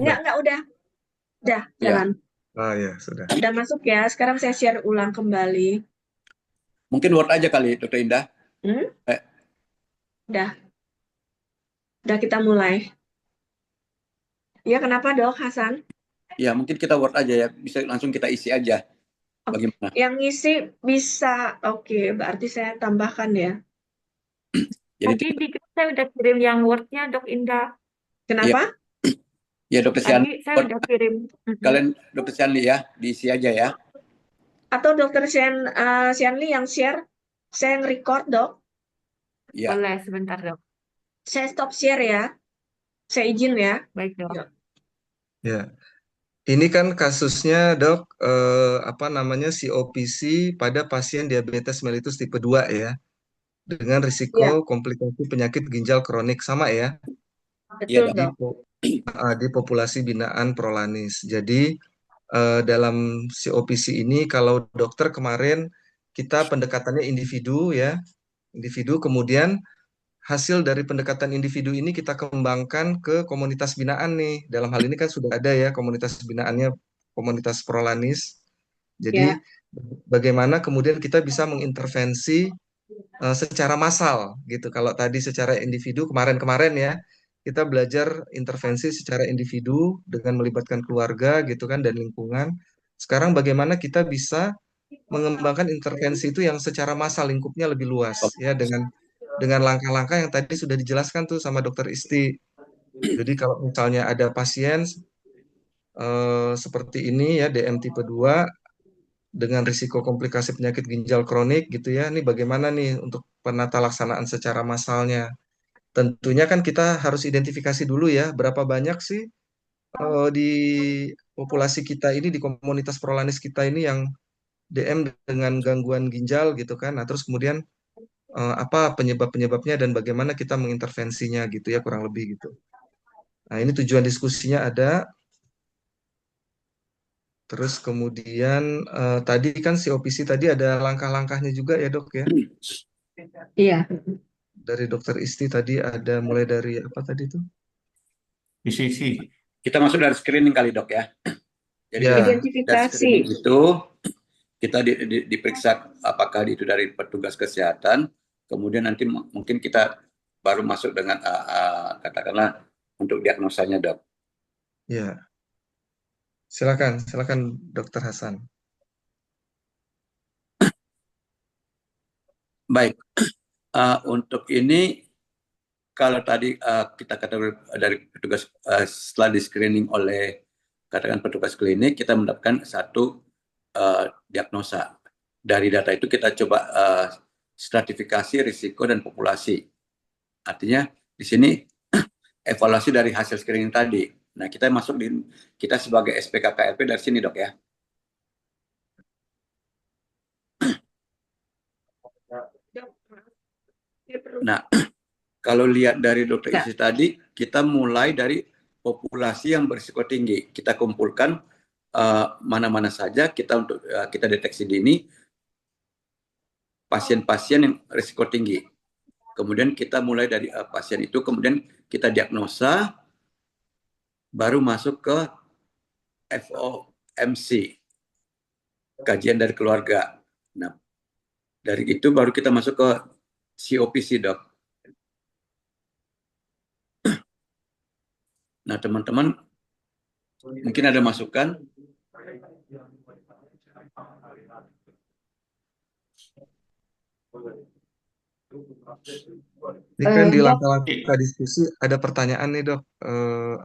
Enggak, udah Ya, jalan. Oh ya, sudah. Udah masuk ya. Sekarang saya share ulang kembali. mungkin Word aja kali, Dokter Indah. Hmm? Eh, Udah, udah kita mulai. Ya, kenapa dok, Hasan? ya, mungkin kita Word aja ya, bisa langsung kita isi aja. Oke, Bagaimana? yang ngisi bisa. Oke, berarti saya tambahkan ya. Jadi, Tadi di grup saya udah kirim yang Word-nya, Dok Indah. ya, Kenapa? ya Dokter Tadi Sianli, saya Word, udah kirim. kalian Dokter Sianli ya, diisi aja ya. Atau dokter Sianli yang share, saya nge-record dok. Ya, Boleh, sebentar, Dok. Saya stop share ya. Saya izin ya. Baik, Dok. Yuk. Ya, ini kan kasusnya dok, apa namanya COPC pada pasien diabetes mellitus tipe 2 ya, dengan risiko Ya, komplikasi penyakit ginjal kronik sama ya, iya betul Dok. di, dok. di populasi binaan Prolanis. Jadi dalam COPC ini kalau dokter kemarin kita pendekatannya individu ya, individu kemudian hasil dari pendekatan individu ini kita kembangkan ke komunitas binaan nih. Dalam hal ini kan sudah ada ya komunitas binaannya, komunitas Prolanis. Jadi Ya, bagaimana kemudian kita bisa mengintervensi secara massal gitu. Kalau tadi secara individu kemarin-kemarin ya kita belajar intervensi secara individu dengan melibatkan keluarga gitu kan dan lingkungan. Sekarang bagaimana kita bisa mengembangkan intervensi itu yang secara massal lingkupnya lebih luas ya dengan langkah-langkah yang tadi sudah dijelaskan tuh sama Dokter Isti. Jadi kalau misalnya ada pasien seperti ini ya DM tipe 2 dengan risiko komplikasi penyakit ginjal kronik gitu ya. Ini bagaimana nih untuk penata laksanaan secara massalnya? Tentunya kan kita harus identifikasi dulu ya berapa banyak sih di populasi kita ini di komunitas Prolanis kita ini yang DM dengan gangguan ginjal gitu kan. Nah, terus kemudian apa penyebab-penyebabnya dan bagaimana kita mengintervensinya gitu ya kurang lebih gitu. Nah, ini tujuan diskusinya ada. Terus kemudian tadi kan COPC tadi ada langkah-langkahnya juga ya dok ya. iya. Dari dokter Isti tadi ada mulai dari apa tadi tuh? Isi-isi. Kita masuk dari screening kali Dok ya. Jadi Ya, dari Identifikasi. screening itu kita diperiksa apakah itu dari petugas kesehatan, kemudian nanti mungkin kita baru masuk dengan katakanlah untuk diagnosanya Dok. ya. Silakan, silakan dokter Hasan. Baik, untuk ini kalau tadi kita katakan dari petugas setelah di screening oleh katakan petugas klinik, kita mendapatkan satu diagnosa. Dari data itu kita coba stratifikasi risiko dan populasi. Artinya di sini evaluasi dari hasil screening tadi. Nah, kita masuk kita sebagai SPKKLP dari sini, Dok ya. Dok, saya perlu. Nah, kalau lihat dari dokter Ya. Isi tadi, kita mulai dari populasi yang berisiko tinggi. Kita kumpulkan mana-mana saja kita deteksi dini pasien-pasien yang risiko tinggi. Kemudian kita mulai dari pasien itu, kemudian kita diagnosa, baru masuk ke FOMC, kajian dari keluarga. Nah, dari itu baru kita masuk ke COPC, Dok. Nah, teman-teman mungkin ada masukan. Ini kan di Dok, langkah-langkah diskusi ada pertanyaan nih dok.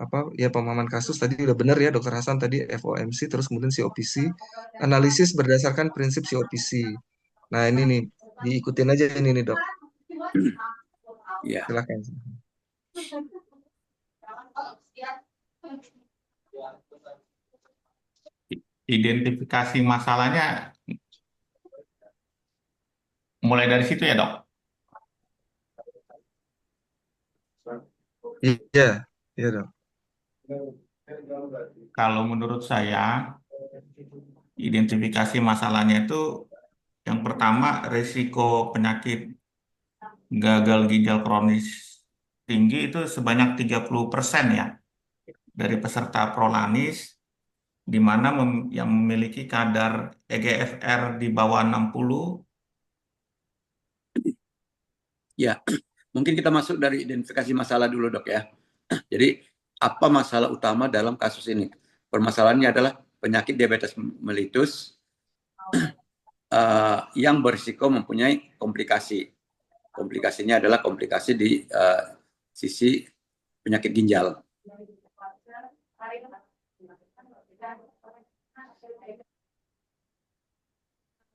Apa ya pemahaman kasus tadi udah benar ya dokter Hasan tadi FOMC terus kemudian COPC analisis berdasarkan prinsip COPC. Nah ini nih diikutin aja ini nih dok. Ya, Silakan. Identifikasi masalahnya mulai dari situ ya, Dok? Iya, iya dok. Kalau menurut saya, identifikasi masalahnya itu yang pertama risiko penyakit gagal ginjal kronis tinggi itu sebanyak 30% ya. dari peserta Prolanis, di mana yang memiliki kadar EGFR di bawah 60. Ya, mungkin kita masuk dari identifikasi masalah dulu, Dok ya. Jadi, apa masalah utama dalam kasus ini? Permasalahannya adalah penyakit diabetes mellitus yang berisiko mempunyai komplikasi. Komplikasinya adalah komplikasi di sisi penyakit ginjal.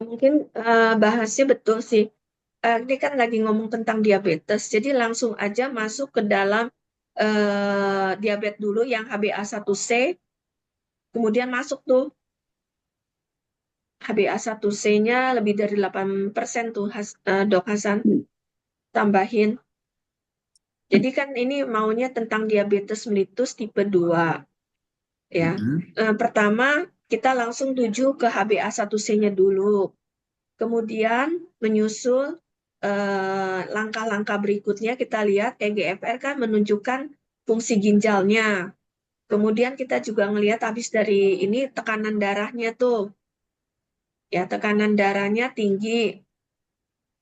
Mungkin bahasnya betul sih. Ini kan lagi ngomong tentang diabetes, jadi langsung aja masuk ke dalam diabetes dulu yang HbA1c, kemudian masuk tuh HbA1c-nya lebih dari 8% tuh, Dok Hasan. Tambahin. Jadi kan ini maunya tentang diabetes mellitus tipe 2. Ya. Pertama, kita langsung tuju ke HbA1c-nya dulu. Kemudian menyusul langkah-langkah berikutnya kita lihat EGFR kan menunjukkan fungsi ginjalnya. Kemudian kita juga ngelihat habis dari ini tekanan darahnya tuh. Ya, tekanan darahnya tinggi.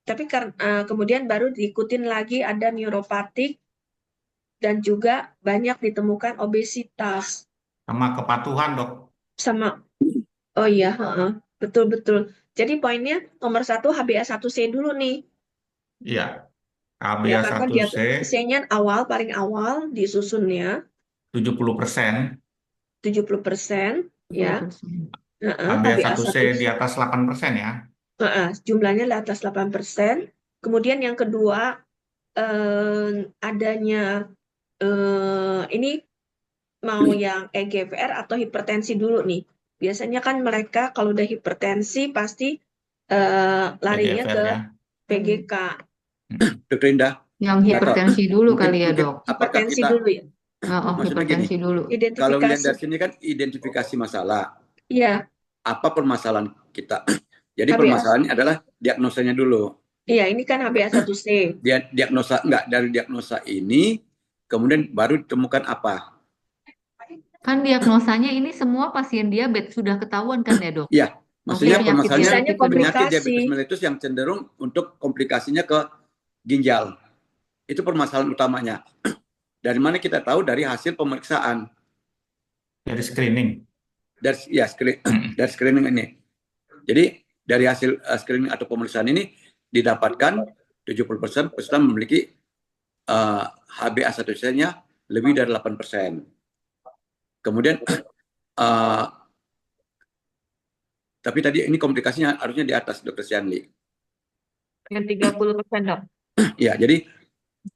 Tapi kemudian baru diikutin lagi ada neuropatik dan juga banyak ditemukan obesitas. Sama kepatuhan, Dok. Sama, oh iya, betul-betul. Jadi poinnya nomor 1 HbA1c dulu nih. Iya, Ya, karena dia HbA1c C-nya paling awal disusunnya 70%, 70%, ya. 70%. HbA1c di atas 8% ya. Jumlahnya di atas 8%. Kemudian yang kedua, adanya ini mau yang EGFR atau hipertensi dulu nih. Biasanya kan mereka kalau udah hipertensi pasti larinya ke EGFR-nya. PGK. Dr. Indah, Yang atau hipertensi dulu mungkin, kali ya, mungkin Dok. apakah Hipertensi kita, dulu ya. Oh, maksudnya hipertensi gini, dulu. kalau lihat Identifikasi. dari sini kan identifikasi masalah. Iya, Apa permasalahan kita? Jadi HbA. permasalahannya adalah diagnosanya dulu. Iya, ini kan HbA1c. Diagnosa enggak, dari diagnosa ini kemudian baru ditemukan apa? Kan diagnosanya ini semua pasien diabetes sudah ketahuan kan ya, Dok? Iya, maksudnya Penyakit permasalahannya Sisanya diabetes tipe 2. penyakit komplikasi. diabetes mellitus yang cenderung untuk komplikasinya ke ginjal. Itu permasalahan utamanya. Dari mana kita tahu? Dari hasil pemeriksaan. Dari screening. Dari screening ini. Jadi dari hasil screening atau pemeriksaan ini didapatkan 70% peserta memiliki HbA1c-nya lebih dari 8%. Kemudian tapi tadi ini komplikasinya harusnya di atas, Dr. Sianli. Yang 30%, Dok. Ya, jadi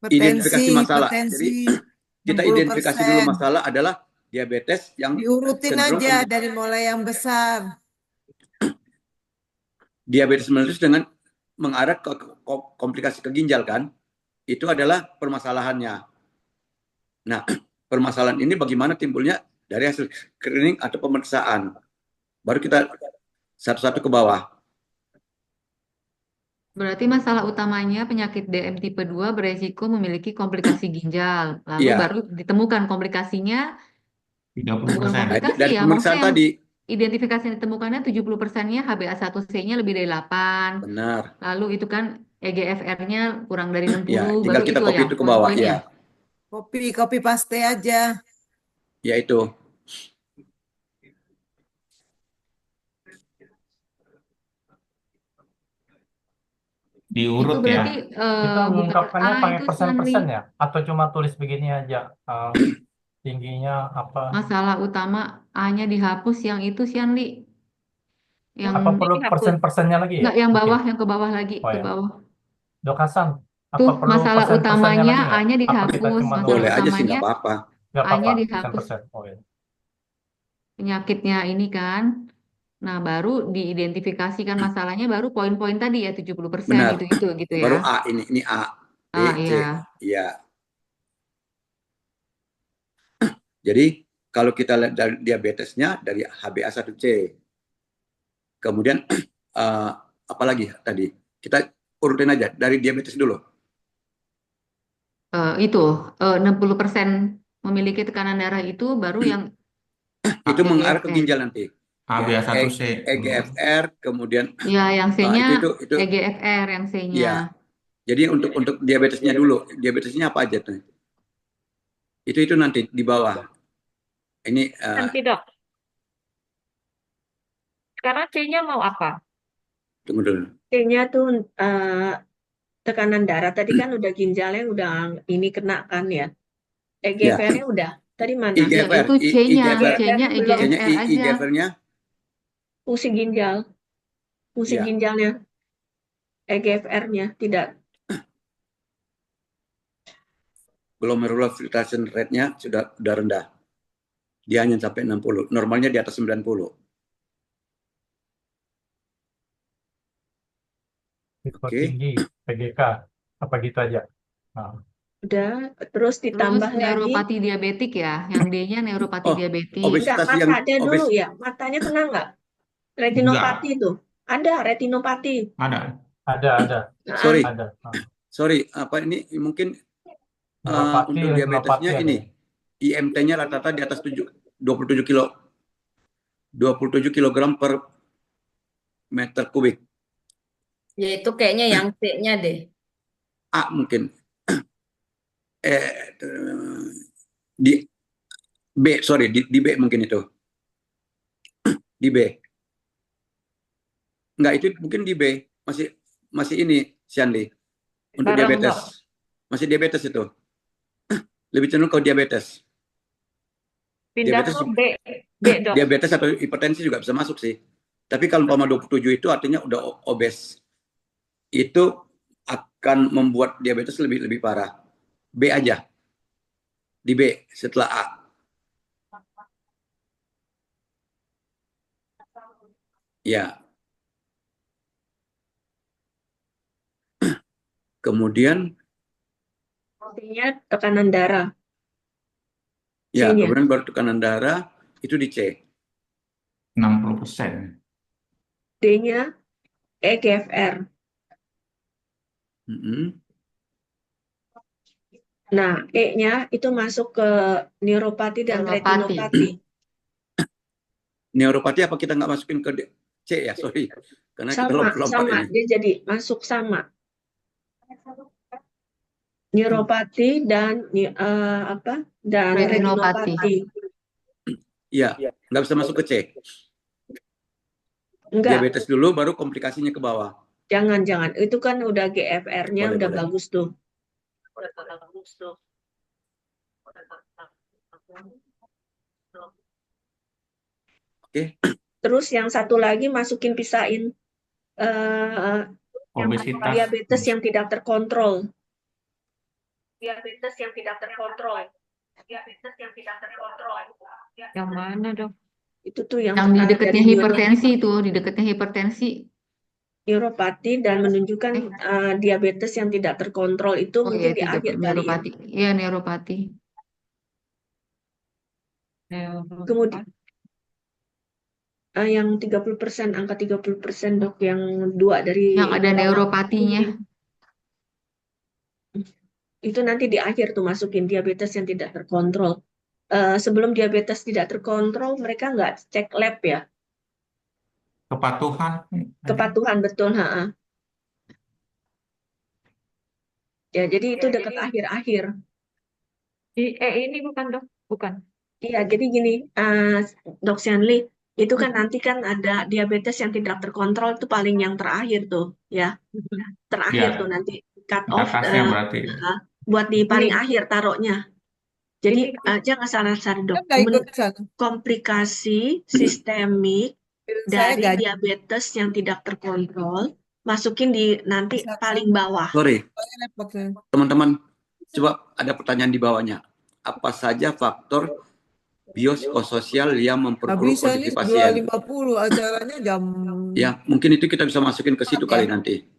identifikasi masalah. Hipertensi, Jadi kita 60%. identifikasi dulu masalah adalah diabetes yang Diurutin cenderung aja dari mulai yang besar. diabetes mellitus dengan mengarah ke komplikasi ke ginjal kan. Itu adalah permasalahannya. Nah, permasalahan ini bagaimana timbulnya dari hasil screening atau pemeriksaan. Baru kita satu-satu ke bawah. Berarti masalah utamanya penyakit DM tipe 2 beresiko memiliki komplikasi ginjal. Lalu Iya. baru ditemukan komplikasinya 30%. komplikasi Dari ya, pemeriksaan maksudnya tadi. identifikasi yang ditemukannya 70%-nya HbA1c-nya lebih dari 8. Benar. Lalu itu kan EGFR-nya kurang dari 60. Ya, tinggal Baru kita itu copy ya itu ke bawah. poin-poinnya. Ya, Copy paste aja. ya itu. Diurut Itu berarti ya. Kita bukan mengungkapkannya A pakai itu persen-persen Stanley. ya? Atau cuma tulis begini aja? Tingginya apa? Masalah utama A-nya dihapus, yang itu Sianli. Yang Apa perlu dihapus. persen-persennya lagi ya? Enggak, yang Oke. bawah, yang ke bawah lagi, Oh ke ya. bawah. Dok Hasan, apa Tuh, perlu masalah persen-persennya utamanya lagi nggak? A-nya Apa kita dihapus. cuma Masalah Boleh aja sih, utamanya nggak apa-apa. nggak A-nya apa-apa, dihapus. persen-persen? Oh ya. Penyakitnya ini kan. Nah, baru diidentifikasikan masalahnya baru poin-poin tadi ya 70% Benar. gitu ya. Baru A, ini A, B, Ah, C. iya. Iya. Jadi kalau kita lihat dari diabetesnya dari HbA1c. Kemudian apalagi tadi? Kita urutin aja dari diabetes dulu. Itu 60% memiliki tekanan darah itu baru yang Itu mengarah ke EGFR. ginjal nanti. Ya, HbA1c. EGFR, kemudian Ya, yang C-nya itu EGFR yang C-nya. ya. Jadi untuk diabetesnya dulu, diabetesnya apa aja tuh? Itu nanti di bawah. Ini Nanti dok. Sekarang C-nya mau apa? tunggu dulu. C-nya tuh tekanan darah. Tadi kan udah ginjalnya udah ini kena kan ya. Ya, EGFR-nya udah. Tadi mana? Ya, IGFR, itu C-nya, IGFR, C-nya EGFR belum. C-nya EGFR aja. IGFR-nya Fungsi ginjal. Fungsi ya. ginjalnya. EGFR-nya tidak. Glomerular filtration rate-nya sudah rendah. Dia hanya sampai 60. Normalnya di atas 90. Hipertinggi, PGK, apa gitu aja. Nah, Udah. Terus Terus ditambah lagi. neuropati diabetik ya, yang D-nya neuropati Oh, diabetik. Enggak, obesitas yang matanya dulu ya. Matanya kena nggak? Retinopati Enggak, itu. Ada retinopati. ada. ada, Nah, sorry, ada. Nah, apa ini mungkin neuropati, untuk retinopati diabetesnya ada. ini IMT-nya rata-rata di atas 27 kilogram per meter kubik. Ya itu kayaknya yang C-nya deh. A mungkin. Di B, sorry, di B mungkin itu. Di B. Enggak, itu mungkin di B. Masih ini, Sianli. Untuk Bareng diabetes. dok. Masih diabetes itu. Lebih cenderung ke diabetes. Pindah Diabetes, ke B dok. diabetes atau hipertensi juga bisa masuk sih. Tapi kalau umpama 27 itu artinya udah obes. Itu akan membuat diabetes lebih parah. B aja. Di B setelah A. Ya. Kemudian artinya tekanan darah. ya, C-nya. kemudian baru tekanan darah itu di C. 60%. D-nya EGFR. Nah, E-nya itu masuk ke neuropati dan Neuropati. retinopati. Neuropati apa kita nggak masukin ke C ya? Sorry. Karena kita lompat Sama. ini. Dia jadi masuk sama. Neuropati dan dan Retinopati. retinopati. Iya, nggak bisa masuk ke C. Enggak, Diabetes dulu, baru komplikasinya ke bawah. jangan. Itu kan udah GFR-nya Boleh, udah boleh. bagus tuh. Oke. Terus yang satu lagi pisahin yang Obesitas. diabetes yang tidak terkontrol. Diabetes yang tidak terkontrol. Yang mana dok? Itu tuh yang Yang di tekanan dekatnya dari hipertensi itu, di dekatnya hipertensi. neuropati dan menunjukkan diabetes yang tidak terkontrol itu Oh mungkin iya, di akhir kali ya. neuropati. Iya, neuropati. Kemudian yang 30%, angka 30% dok, yang dua dari Yang ada neuropatinya. itu nanti di akhir tuh masukin diabetes yang tidak terkontrol. Sebelum diabetes tidak terkontrol, mereka nggak cek lab ya. Kepatuhan. Kepatuhan betul, ya. Jadi itu dekat akhir-akhir. Ini bukan dok, bukan. Iya, jadi gini, Dok Shanli, itu kan nanti kan ada diabetes yang tidak terkontrol itu paling yang terakhir tuh, ya. Terakhir Ya. tuh nanti cut Di off atasnya berarti. buat di paling Ini. akhir taruhnya. Jadi jangan salah dok. Kan nggak ikut ke sana. Komplikasi sistemik Saya dari gaji. diabetes yang tidak terkontrol, masukin di nanti Misalkan. paling bawah. Sorry, Repot saya. teman-teman, coba ada pertanyaan di bawahnya. Apa saja faktor biopsikososial yang Nggak memperburuk bisa kondisi nih pasien? 2.50 acaranya jam. Ya, mungkin itu kita bisa masukin ke situ kali nanti.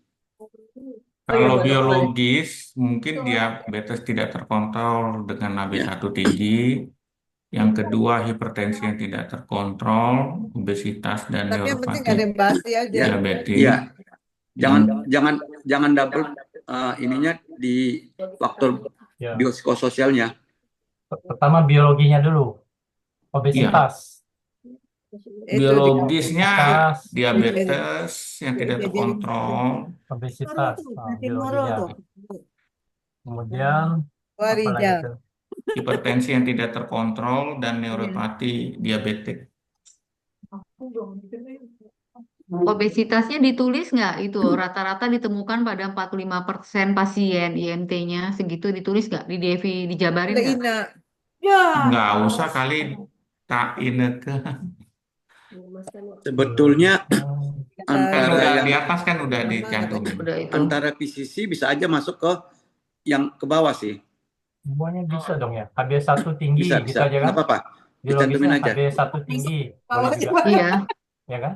Kalau boleh. biologis, mungkin diabetes tidak terkontrol dengan HbA1 tinggi. Yang kedua, hipertensi yang tidak terkontrol, obesitas dan Tapi yang penting neuropati ada yang basi aja. Ya, diabetes. iya. Jangan double ininya di faktor Ya. biopsikososialnya. Pertama biologinya dulu. Iya, Obesitas. biologisnya Obesitas. diabetes yang tidak Jadi terkontrol, Obesitas. penyakit moro Biologinya. tuh. Kemudian apa lagi Warijal. tuh? hipertensi yang tidak terkontrol, dan neuropati diabetik. Obesitasnya ditulis nggak itu rata-rata ditemukan pada 45% pasien IMT-nya segitu ditulis nggak di DV dijabarin Ada nggak? Ina. Ya. Nggak usah kali, tak ineke. Sebetulnya Kan antara udah yang di atas kan udah Mama dicantumin. Udah itu. antara PCC bisa aja masuk ke yang ke bawah sih. Semuanya bisa dong ya. HB1 tinggi Bisa, gitu bisa. aja kan? Nggak apa-apa. Dicantumin Biologisnya aja. HB1 tinggi. Boleh Bawahnya juga. mana? Iya, Ya kan?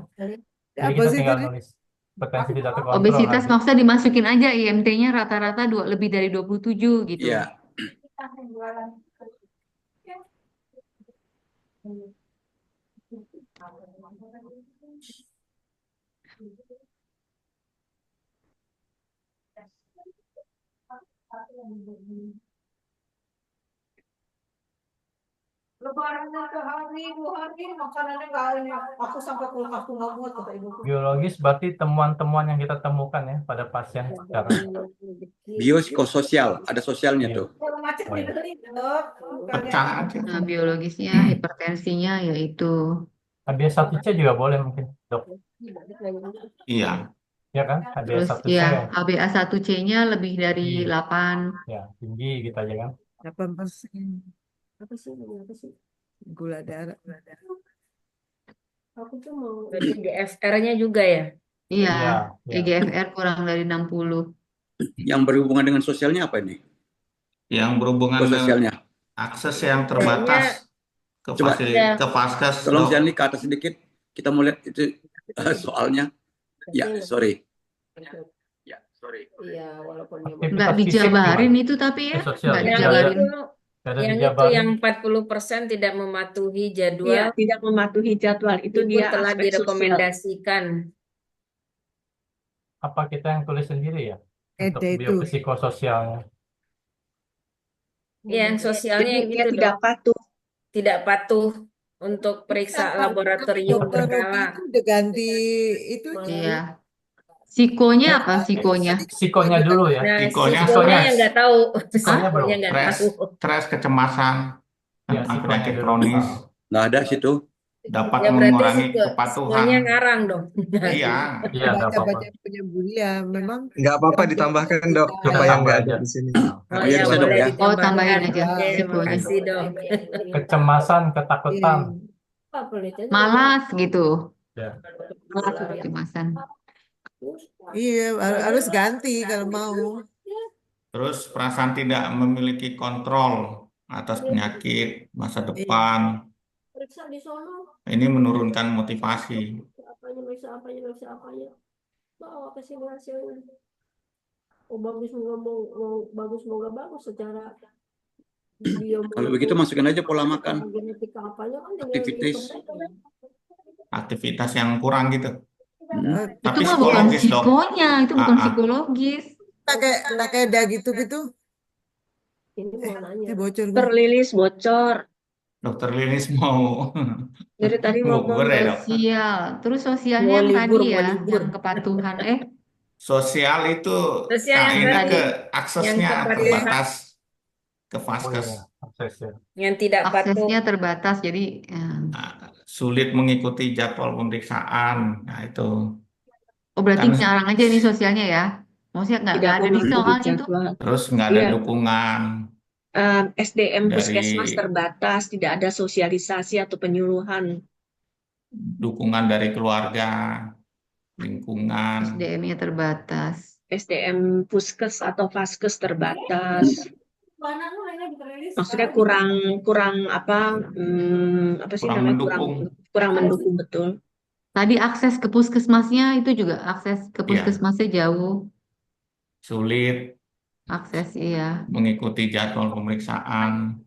Jadi Apa kita sih tinggal tadi? nulis hipertensi tidak terkontrol obesitas HB. maksudnya dimasukin aja IMT-nya rata-rata lebih dari 27 gitu. Iya. Lebarannya ke hari, 2 hari, makanannya nggak ada. Aku sampai pulang aku nggak muat kata ibuku. Biologis berarti temuan-temuan yang kita temukan ya pada pasien sekarang. Biopsikososial, ada sosialnya Iya. tuh. Kalau macet Oh, ya. dibeli, dok. Pecah aja Nah, tuh. biologisnya, hipertensinya yaitu HB1C juga boleh mungkin, dok. Iya, Ya kan? terus HB1C ya HbA1c-nya lebih dari tinggi. 8. Ya, tinggi gitu aja kan. 8%. Apa sih? Apa sih? Gula darah. Aku tuh mau. Berarti GFR-nya juga ya? Iya, Iya, iya. EGFR kurang dari 60. Yang berhubungan dengan sosialnya apa ini? yang berhubungan dengan Sosialnya. akses yang Kayaknya terbatas ke Coba ada. vaskes, tolong dok. Zianli ke atas sedikit. Kita mau lihat itu soalnya. Ya, sorry. Ya, sorry. Iya, walaupun dia Aktivitas Nggak fisik dijabarin gimana? itu tapi ya, Sosial nggak ya. yang dijabarin. itu Nggak ada yang itu dijabarin. yang 40% tidak mematuhi Iya, jadwal tidak mematuhi jadwal. Itu meskipun dia telah aspek sosial. direkomendasikan. Apa kita yang tulis sendiri ya? Untuk Ada itu. biopsikososialnya. Ya, yang sosialnya Jadi yang dia gitu, tidak Dok. patuh. Tidak patuh untuk periksa laboratorium Dokter Robi berkala. itu udah ganti itu. Iya. Psikonya apa psikonya? Psikonya dulu ya. Nah, Psikonya psikonya yang stres. nggak tahu. Psikonya belum. Psikonya nggak Stres, tahu. stres, kecemasan Ya, tentang psikonya penyakit dulu. kronis Nggak ada situ. dapat Ya berarti mengurangi psikonya kepatuhan. ngarang dong. Iya, Iya, nggak apa-apa. Baca-baca punya buli ya. Memang Nggak apa-apa ditambahkan dok Kita apa yang tambah nggak aja. ada di sini. Oh Oh ya, ya, bisa dok boleh ya. Oh, tambahin ditambahkan. aja Oke, psikonya. makasih, Dok. Kecemasan, ketakutan. Malas gitu. Ya. Malas atau kecemasan. iya harus ganti kalau mau. terus perasaan tidak memiliki kontrol atas penyakit masa depan. Ini menurunkan motivasi. Kalau begitu masukin aja pola makan, Aktivitas yang kurang gitu. Itu Tapi mah bukan psikologis, dok. psikonya, itu bukan Ah, ah. psikologis. Tak kayak dah gitu. Bocor gue. Terlilis bocor. Dokter Lilis mau Dari tadi ngomong bubur ya, dok? Sosial. Terus sosialnya Mau yang tadi libur, mau ya, libur. yang kepatuhan. Sosial itu Sosial Kak yang Ineke tadi, aksesnya yang kepatuhan. terbatas ke Oh vaskes. iya, akses ya. yang tidak patuh. Aksesnya terbatas, jadi ya. Nah, sulit mengikuti jadwal pemeriksaan. Nah, itu. Oh berarti Kan ngarang aja nih sosialnya ya. Maksudnya nggak Tidak ada di mematuhi soalnya tuh. jadwal. terus nggak ada Iya. dukungan SDM puskesmas dari terbatas, tidak ada sosialisasi atau penyuluhan. dari keluarga, lingkungan. SDM-nya terbatas. SDM puskes atau vaskes terbatas. Maksudnya kurang apa sih Kurang namanya mendukung. kurang mendukung betul. Tadi akses ke puskesmasnya itu juga akses ke Iya. puskesmasnya jauh. Sulit Akses iya. mengikuti jadwal pemeriksaan.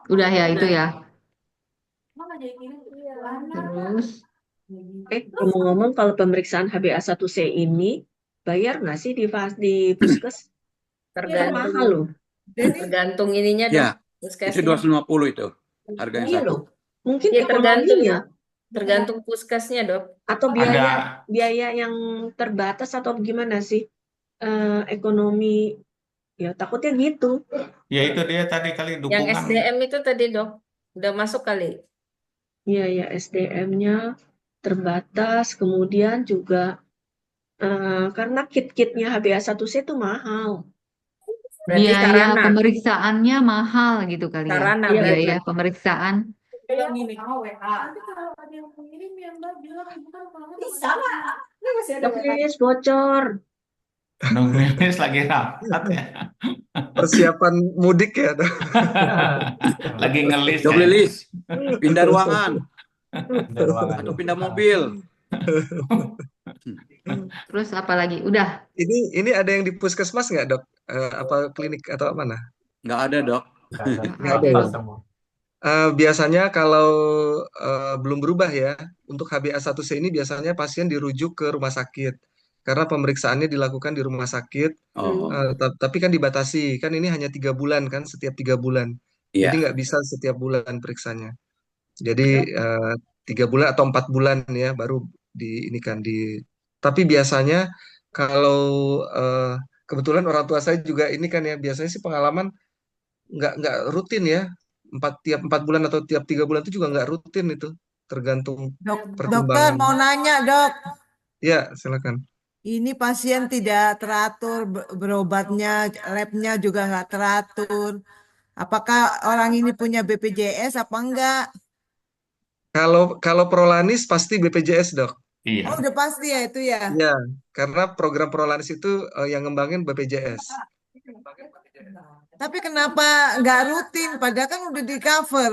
Udah ya itu ya. Terus Ngomong-ngomong kalau pemeriksaan HbA1c ini bayar nggak sih di puskes? Kan mahal loh. Tergantung ininya dok, Ya, itu puskesnya. 250 itu harganya Iya satu. loh. Mungkin Ya tergantung ekonominya tergantung puskesnya dok. atau Ada biaya yang terbatas atau gimana sih? Ekonomi ya takutnya gitu. ya itu dia tadi kali Yang dukungan. SDM itu tadi dok, udah masuk kali. Iya ya SDM-nya terbatas, kemudian juga karena kit-kitnya HbA1c itu mahal. Berarti Biaya sarana, pemeriksaannya mahal gitu kali ya. sarana Iya berarti. Biaya pemeriksaan. Yang ini sama WA. Nanti kalau ada yang mengirim ya Mbak bilang bukan kalau nggak sama. Ini masih ada WA. Please bocor. Dong Lilis lagi rapat ya. Persiapan mudik ya, Dok. Lagi ngelis Dok kayaknya. Lilis, pindah ruangan Pindah ruangan. atau pindah mobil. Terus apa lagi? Udah. Ini ada yang di puskesmas nggak, Dok? Apa klinik atau mana? Nggak ada, Dok. Nggak ada. Nggak ada Lepas ya? semua. Biasanya kalau belum berubah ya, untuk HbA1c ini biasanya pasien dirujuk ke rumah sakit. Karena pemeriksaannya dilakukan di rumah sakit, Oh, tapi kan dibatasi. Kan ini hanya 3 bulan kan, setiap 3 bulan. Jadi iya. nggak bisa setiap bulan periksanya. Jadi 3 bulan atau 4 bulan ya, baru di ini kan di. Tapi biasanya kalau kebetulan orang tua saya juga ini kan ya, biasanya sih pengalaman nggak rutin ya, tiap 4 bulan atau tiap 3 bulan itu juga nggak rutin itu, tergantung Dokter perkembangan. mau nanya dok, Ya, silakan. ini pasien tidak teratur berobatnya, labnya juga nggak teratur. Apakah orang ini punya BPJS apa enggak? Kalau Prolanis pasti BPJS, Dok. Iya. Oh udah pasti ya itu ya. Ya, karena program Prolanis itu yang ngembangin BPJS. Tapi kenapa nggak rutin? Padahal kan udah di cover.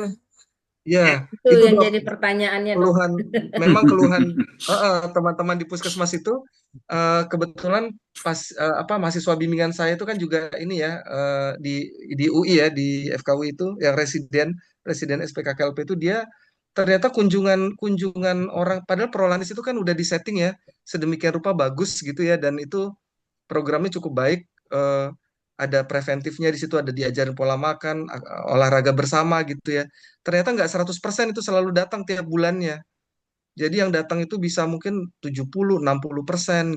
Ya, Itu itu yang Dok, jadi pertanyaannya dok. keluhan, memang keluhan teman-teman di puskesmas itu kebetulan pas mahasiswa bimbingan saya itu kan juga ini ya, di UI ya, di FKUI itu yang presiden SPKKLP itu, dia ternyata kunjungan orang, padahal Prolanis itu kan udah disetting ya sedemikian rupa bagus gitu ya, dan itu programnya cukup baik. Ada preventifnya di situ, ada diajarin pola makan, olahraga bersama gitu ya. Ternyata nggak 100% itu selalu datang tiap bulannya. Jadi yang datang itu bisa mungkin 70-60%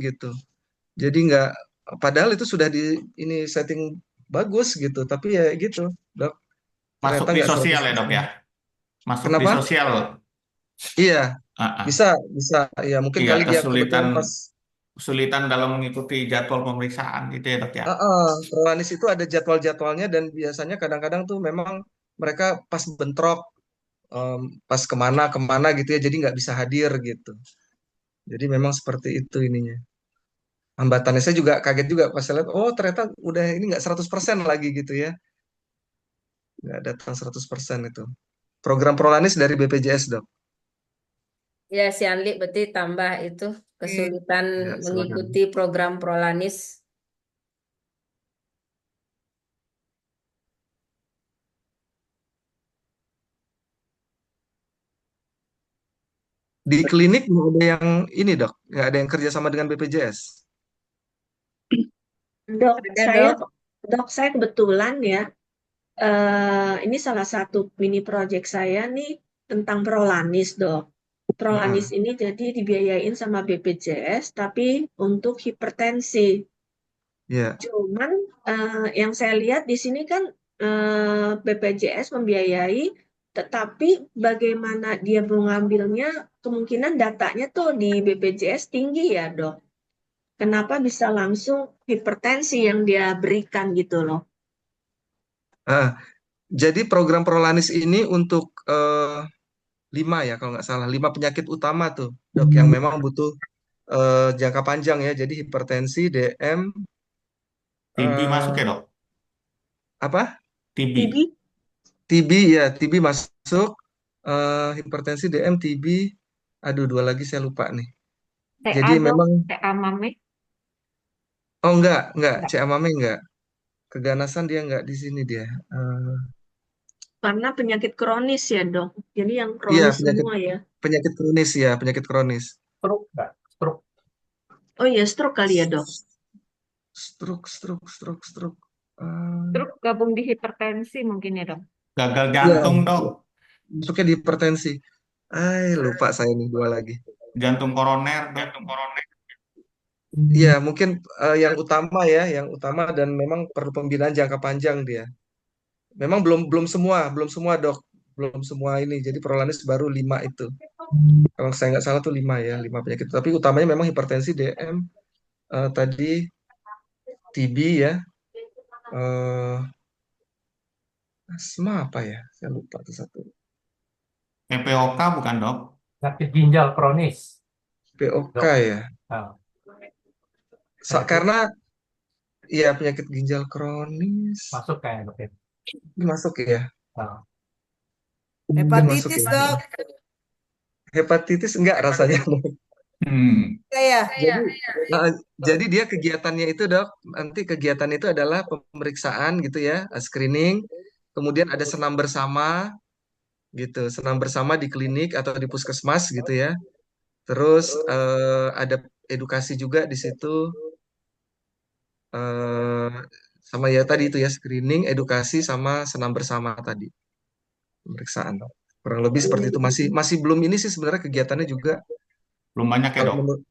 gitu. Jadi nggak, padahal itu sudah di ini setting bagus gitu, tapi ya gitu, Dok. Masuk Ternyata di nggak sosial ya dok 100%. ya. Masuk di Kenapa? sosial. Iya, Ah, ah. bisa. Ya mungkin Iya, kali dia kesulitan kebetulan pas. kesulitan dalam mengikuti jadwal pemeriksaan gitu ya dok ya. Prolanis itu ada jadwal-jadwalnya, dan biasanya kadang-kadang tuh memang mereka pas bentrok, pas kemana gitu ya, jadi nggak bisa hadir gitu. Jadi memang seperti itu ininya. Hambatannya saya juga kaget juga pas saya lihat, oh ternyata udah ini nggak 100% lagi gitu ya. Nggak datang 100% itu. Program Prolanis dari BPJS, Dok. Ya si Anli berarti tambah itu kesulitan Ya, silakan. mengikuti program Prolanis. Di klinik nggak ada yang ini, Dok. Nggak ada yang kerjasama dengan BPJS. Dok, Ada saya dok. saya kebetulan ya, ini salah satu mini project saya nih tentang Prolanis, Dok. Prolanis ini jadi dibiayain sama BPJS, tapi untuk hipertensi. Ya. Cuman yang saya lihat di sini kan BPJS membiayai, tetapi bagaimana dia mengambilnya, kemungkinan datanya tuh di BPJS tinggi ya, Dok. Kenapa bisa langsung hipertensi yang dia berikan gitu loh? Ah, jadi program Prolanis ini untuk 5 ya kalau nggak salah, 5 penyakit utama tuh, Dok, yang memang butuh jangka panjang ya. Jadi hipertensi, DM, TB masuk ya eh, dok. apa? TB. TB? TB ya, TB masuk, hipertensi, DM, TB. Aduh, 2 lagi saya lupa nih. TA Jadi dok, memang, TA mame. oh enggak, Enggak. CAMAME enggak. Keganasan dia enggak di sini dia. Karena penyakit kronis ya, Dok. Jadi yang Iya, kronis penyakit semua ya. penyakit kronis ya, penyakit kronis. Stroke nggak? Stroke. Oh iya, stroke kali ya, Dok. Stroke. Terus gabung di hipertensi mungkin ya dok. Gagal Ya, jantung, Dok. masuknya di hipertensi. Lupa saya nih dua lagi. Jantung koroner, Dok. Iya, mungkin yang utama dan memang perlu pembinaan jangka panjang dia. Memang belum belum semua dok, belum semua ini. Jadi Prolanis baru 5 itu. Kalau saya nggak salah tuh 5 ya, 5 penyakit. Tapi utamanya memang hipertensi, DM, tadi TB ya, eh asma apa ya? Saya lupa tuh satu. PPOK bukan, Dok? Sakit ginjal kronis, POK dok. ya. Nah, nah itu Karena ya penyakit ginjal kronis masuk kayaknya dok ya. ini masuk ya. Nah, Mungkin masuk Hepatitis ya. dok, Hepatitis enggak rasanya. Hmm. saya. Jadi dia kegiatannya itu dok, nanti kegiatan itu adalah pemeriksaan gitu ya, screening, kemudian ada senam bersama gitu, senam bersama di klinik atau di puskesmas gitu ya. Terus ada edukasi juga di situ, eh, sama ya tadi itu ya screening, edukasi sama senam bersama tadi, pemeriksaan. Kurang lebih seperti itu. Masih masih belum ini sih sebenarnya kegiatannya juga. Belum banyak ya, Kalau Dok? menurut,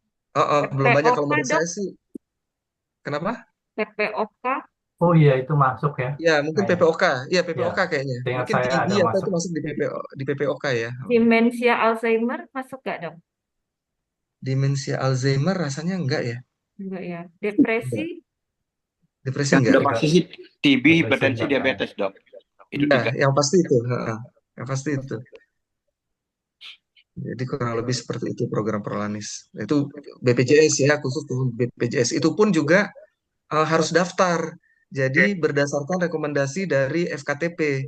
belum banyak kalau TPOK menurut dok, saya sih. Kenapa? TPOK. oh iya itu masuk ya. Ya, mungkin Kayaknya. PPOK. Ya, Ya, PPOK kayaknya. seingat Mungkin saya TB ada apa itu masuk. masuk di di PPOK ya. Demensia Alzheimer masuk gak dok? Demensia Alzheimer rasanya enggak ya? Enggak ya. Enggak. Depresi Depresi Yang enggak. udah pasti sih TB, Depresi hipertensi, enggak kayaknya. diabetes, Dok. Itu Ya, 3. yang pasti itu. Heeh. Yang pasti itu. Jadi kurang lebih seperti itu program Prolanis. Itu BPJS ya, khusus untuk BPJS. Itu pun juga harus daftar. Jadi berdasarkan rekomendasi dari FKTP,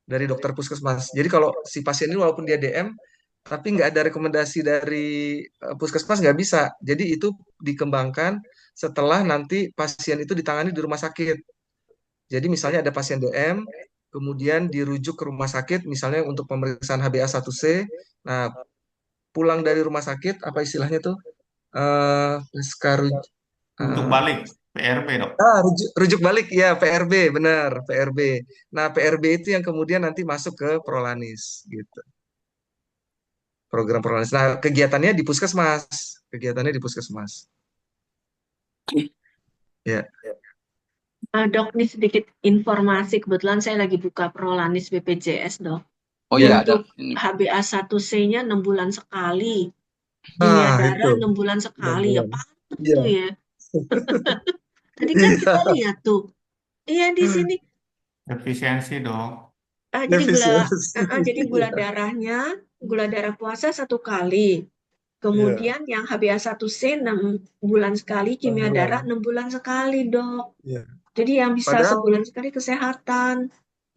dari dokter puskesmas. Jadi kalau si pasien ini walaupun dia DM, tapi nggak ada rekomendasi dari puskesmas nggak bisa. Jadi itu dikembangkan setelah nanti pasien itu ditangani di rumah sakit. Jadi misalnya ada pasien DM, kemudian dirujuk ke rumah sakit, misalnya untuk pemeriksaan HbA1c. Nah, pulang dari rumah sakit, apa istilahnya tuh? Pasca Untuk eh, balik, PRP, Dok. rujuk balik ya PRB benar PRB. Nah PRB itu yang kemudian nanti masuk ke Prolanis gitu. Program Prolanis. Nah kegiatannya di puskesmas. Kegiatannya di puskesmas. Ya. Dok, ini sedikit informasi. Kebetulan saya lagi buka Prolanis BPJS, Dok. Oh iya, ada. Untuk Ini. HbA1c-nya 6 bulan sekali. Kimia Itu darah 6 bulan 6 sekali. Ya, bulan. pantes Iya. tuh ya. Tadi kan kita Iya. lihat tuh. Iya, di sini. Efisiensi, Dok. Jadi Efisiensi. jadi gula Iya. darahnya, gula darah puasa 1 kali. Iya. Kemudian yang HbA1c 6 bulan sekali, 6 kimia bulan. darah 6 bulan sekali, Dok. Iya. Jadi yang bisa Padahal sebulan sekali kesehatan.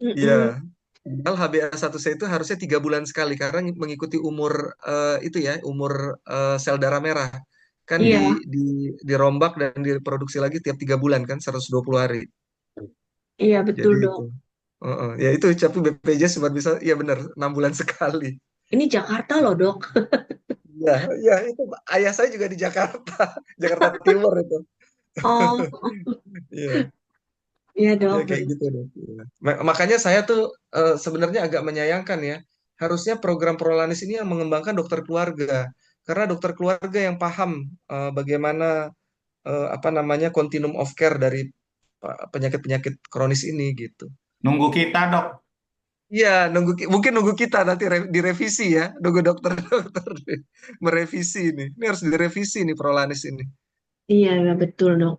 iya. Mm-mm. Padahal HbA1c itu harusnya 3 bulan sekali karena mengikuti umur itu ya, umur sel darah merah. Kan Iya, di dirombak dan diproduksi lagi tiap 3 bulan kan 120 hari. iya betul, Jadi Dok. itu. Ya itu tapi BPJS cuma bisa ya benar 6 bulan sekali. Ini Jakarta loh, Dok. Ya, ya itu ayah saya juga di Jakarta, Jakarta Timur itu. Oh, Iya, iya, ya Dok. kayak gitu deh. Iya. Makanya saya tuh sebenarnya agak menyayangkan ya. Harusnya program Prolanis ini yang mengembangkan dokter keluarga. Karena dokter keluarga yang paham bagaimana apa namanya continuum of care dari penyakit-penyakit kronis ini gitu. Nunggu kita, Dok. Iya, mungkin nunggu kita nanti direvisi ya, nunggu dokter-dokter merevisi ini. Ini harus direvisi nih Prolanis ini. Iya, iya, betul, Dok.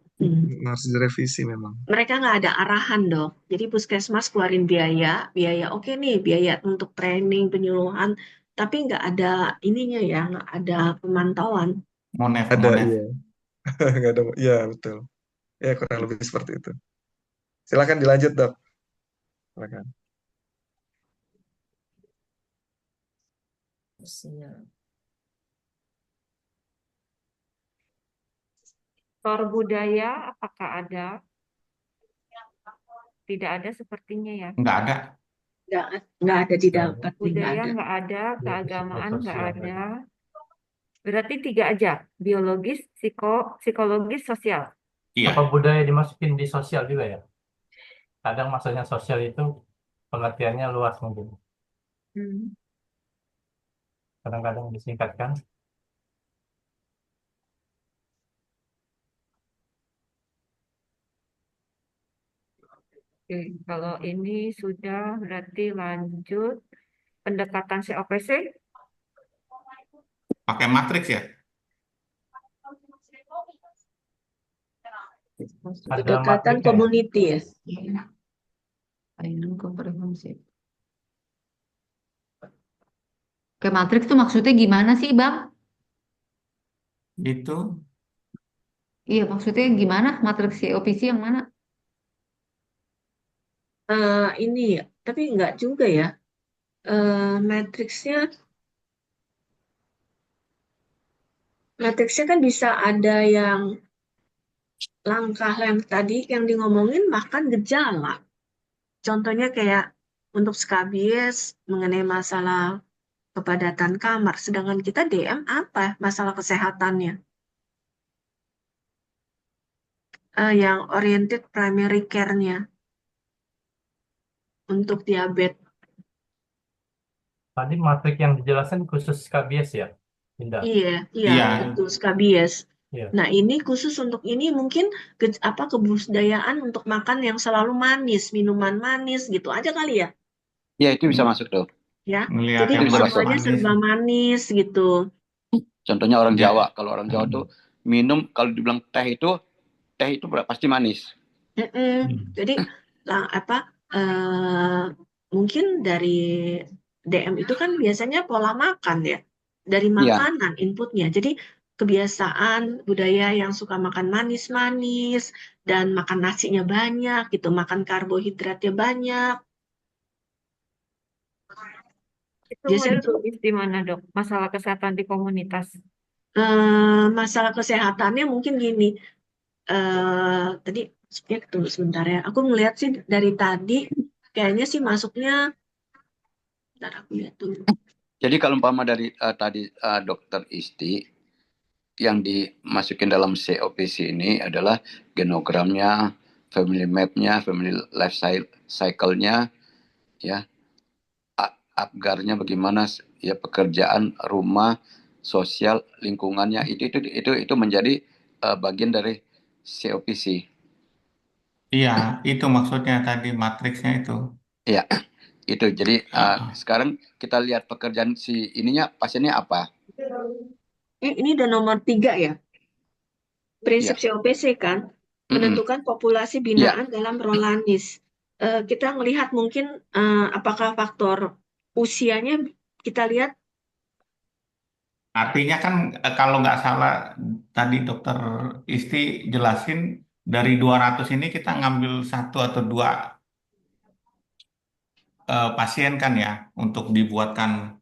Harus direvisi memang. Mereka nggak ada arahan, Dok. Jadi puskesmas keluarin biaya, biaya oke nih, biaya untuk training, penyuluhan, tapi nggak ada ininya ya, nggak ada pemantauan. Monef, Ada, monef. iya. Nggak ada, iya betul. Ya kurang lebih seperti itu. Silakan dilanjut dok. Silakan. Siap. Tor budaya apakah ada? Tidak ada sepertinya ya. Nggak ada. nggak ada di dalam 4 nggak Budaya ada. nggak ada, Dia keagamaan nggak psikososial ada. tadi. Berarti 3 aja. Biologis, psikologis, sosial. Iya. Apa budaya dimasukin di sosial juga ya? Kadang maksudnya sosial itu pengertiannya luas mungkin. Hmm. Kadang-kadang disingkatkan. Oke, kalau ini sudah berarti lanjut pendekatan COPC. Pakai matriks ya? Ada Pendekatan matriknya ya? community ya. Pelayanan komprehensif. Oke, matriks itu maksudnya gimana sih, Bang? Itu Iya, maksudnya gimana? Matriks COPC yang mana? Ini ya, tapi nggak juga ya. Matriksnya kan bisa ada yang langkah yang tadi yang di ngomongin bahkan gejala. Contohnya kayak untuk skabies mengenai masalah kepadatan kamar, sedangkan kita DM apa masalah kesehatannya? Yang oriented primary care-nya untuk diabetes. Tadi matrik yang dijelaskan khusus skabies ya? Tidak. Iya, iya. betul skabies. Iya. Nah, ini khusus untuk ini mungkin kebudayaan untuk makan yang selalu manis, minuman manis gitu aja kali ya. Ya, itu bisa masuk tuh. Ya. Ngelihat Jadi yang bisa masuk. semuanya manis. serba manis gitu. Contohnya orang Ya. Jawa. Kalau orang Jawa tuh minum, kalau dibilang teh itu pasti manis. Jadi mungkin dari DM itu kan biasanya pola makan ya, dari Iya. makanan inputnya. Jadi kebiasaan budaya yang suka makan manis-manis dan makan nasinya banyak gitu, makan karbohidratnya banyak. Itu Biasanya mulai tulis di mana, Dok? Masalah kesehatan di komunitas. masalah kesehatannya mungkin gini. Tadi tunggu sebentar ya. Aku ngeliat sih dari tadi kayaknya sih masuknya. Bentar aku lihat dulu. Jadi kalau umpama dari tadi Dokter Isti yang dimasukin dalam COPC ini adalah genogramnya, family map-nya, family life cycle-nya, ya, apgarnya bagaimana, ya, pekerjaan, rumah, sosial, lingkungannya, itu menjadi bagian dari COPC. Iya, itu maksudnya tadi matriksnya itu. Ya, itu. Jadi sekarang kita lihat pekerjaan si ininya, pasiennya apa? Ini udah nomor 3 ya. Prinsip COPC kan menentukan populasi binaan dalam Rolanis. Kita melihat mungkin apakah faktor usianya kita lihat. Artinya kan kalau nggak salah tadi Dokter Isti jelasin dari 200 ini kita ngambil 1 atau 2 pasien kan ya untuk dibuatkan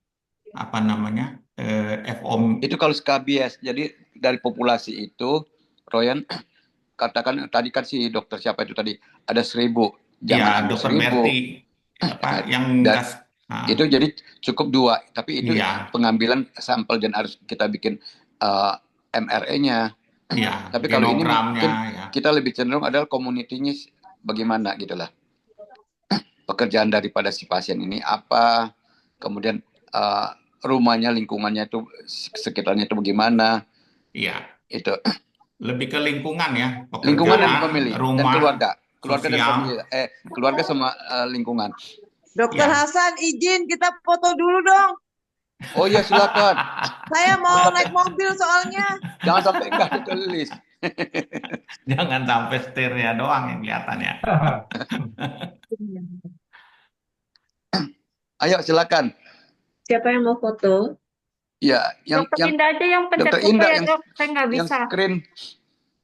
apa namanya FOM. Itu kalau skabies. Jadi dari populasi itu, Royan, katakan tadi kan si dokter siapa itu tadi ada 1000. Jangan Ya, ambil Dokter 1000. Berti apa yang itu jadi cukup 2. Tapi itu Iya. pengambilan sampel dan harus kita bikin MRE-nya. Iya, Tapi kalau ini genogramnya, mungkin ya. kita lebih cenderung adalah komunitinya bagaimana gitu lah. Pekerjaan daripada si pasien ini apa, kemudian rumahnya, lingkungannya itu, sekitarnya itu bagaimana. Iya. Itu. Lebih ke lingkungan ya, Lingkungan dan pekerjaan, family, rumah, dan keluarga dan sosial. family, keluarga sama lingkungan. Dokter Ya. Hasan, izin kita foto dulu dong. Oh iya, silakan. Saya mau naik mobil soalnya. Jangan sampai enggak ditulis. Jangan sampai setirnya doang yang kelihatan ya. Ayo silakan. Siapa yang mau foto? Ya, Dokter Indah aja yang pencet Dokter foto Indah ya, Dok. Saya nggak yang bisa. screen.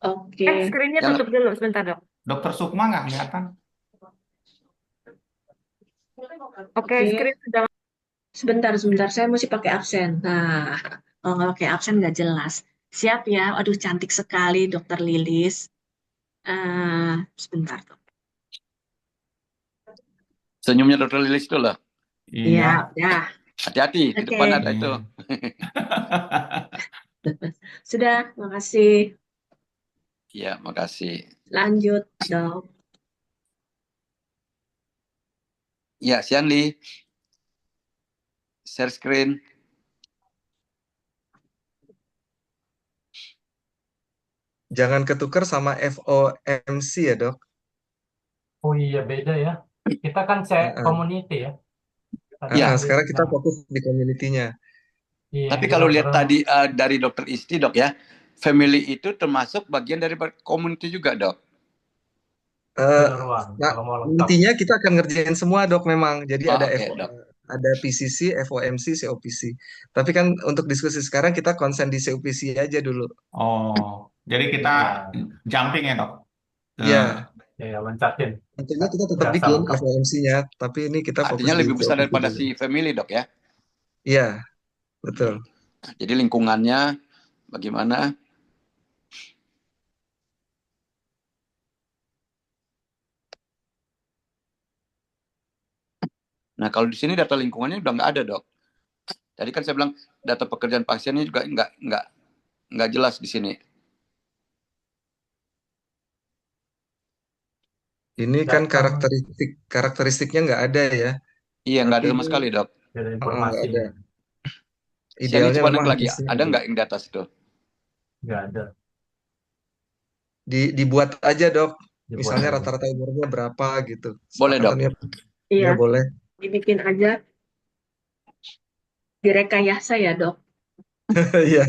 Oke. Screen-nya tutup dulu sebentar, Dok. Dokter Sukma nggak kelihatan. Oke, screen sudah. Sebentar, saya mesti pakai absen. Nah, kalau nggak pakai absen nggak jelas. Siap ya? Aduh, cantik sekali Dokter Lilis. Sebentar, Dok. Senyumnya Dokter Lilis itu loh. Iya, Iya. ya. Hati-hati, di Oke. depan ada itu. Sudah, makasih. Iya, makasih. Lanjut, Dok. Ya, Sianli, share screen. Jangan ketukar sama FOMC ya, Dok. Oh iya, beda ya. Kita kan community ya. Tadi Ya. Sekarang kita nah, fokus di community-nya. iya, Tapi di kalau lihat dokteran tadi dari Dokter Isti, Dok ya, family itu termasuk bagian dari community juga, Dok. keseluruhan. Nah, Kalau mau lengkap. intinya kita akan ngerjain semua, Dok, memang. Jadi Oh, ada oke, Dok. ada PCC, FOMC, COPC. Tapi kan untuk diskusi sekarang kita konsen di COPC aja dulu. Oh, jadi kita Ya, jumping ya, Dok? Iya, ya loncatin. tentunya kita tetap Berasa bikin lengkap. FOMC-nya, tapi ini kita fokus Artinya di lebih besar COPC daripada dulu. si family, Dok ya. Iya, betul. Jadi lingkungannya bagaimana? Nah, kalau di sini data lingkungannya udah nggak ada, Dok. Tadi kan saya bilang data pekerjaan pasiennya juga nggak jelas di sini. Ini kan Data karakteristiknya nggak ada ya. Iya, nggak ada Tapi sama sekali, Dok. ada nggak informasi. ada. Sianli Idealnya coba memang lagi, harusnya ada nggak yang di atas itu? Nggak ada. dibuat aja, Dok. Dibuat Misalnya aja. rata-rata umurnya berapa gitu. Boleh, Dok. Sepakatannya Iya, ya boleh. dibikin aja. Direkayasa ya, Dok. Iya.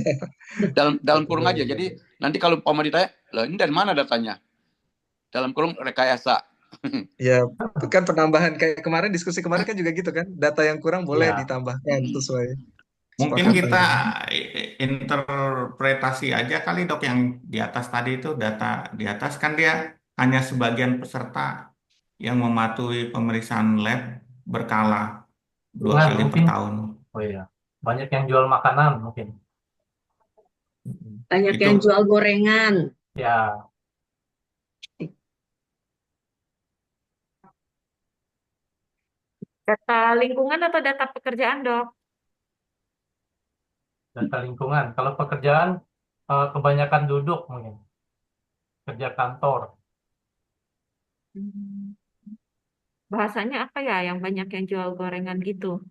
Dalam kurung aja. Jadi nanti kalau Pak ditanya, loh ini dari mana datanya? Dalam kurung rekayasa. Ya, itu kan penambahan kayak kemarin diskusi kemarin kan juga gitu kan. Data yang kurang boleh Ya. ditambahkan sesuai Mungkin kesepakatan. kita interpretasi aja kali, Dok, yang di atas tadi itu data di atas kan dia hanya sebagian peserta yang mematuhi pemeriksaan lab berkala 2 Nah, kali per mungkin. tahun. Oh iya. Banyak yang jual makanan mungkin. Banyak Itu yang jual gorengan. Ya, Data lingkungan atau data pekerjaan, Dok? data lingkungan. Kalau pekerjaan kebanyakan duduk mungkin. Kerja kantor. Bahasanya apa ya yang banyak yang jual gorengan gitu?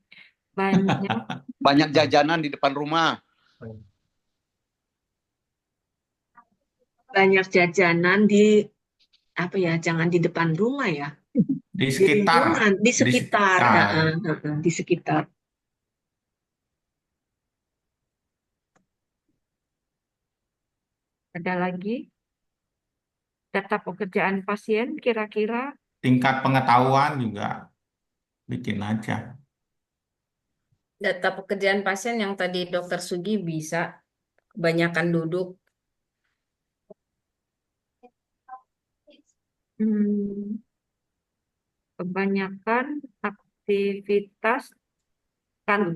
Banyak. Banyak jajanan di depan rumah. Banyak jajanan di apa ya? Jangan di depan rumah ya. di Di sekitar lingkungan, di sekitar. Di sekitar. Ada lagi data pekerjaan pasien kira-kira tingkat pengetahuan juga bikin aja. Data pekerjaan pasien yang tadi Dokter Sugi bisa. Kebanyakan duduk. kebanyakan aktivitas kan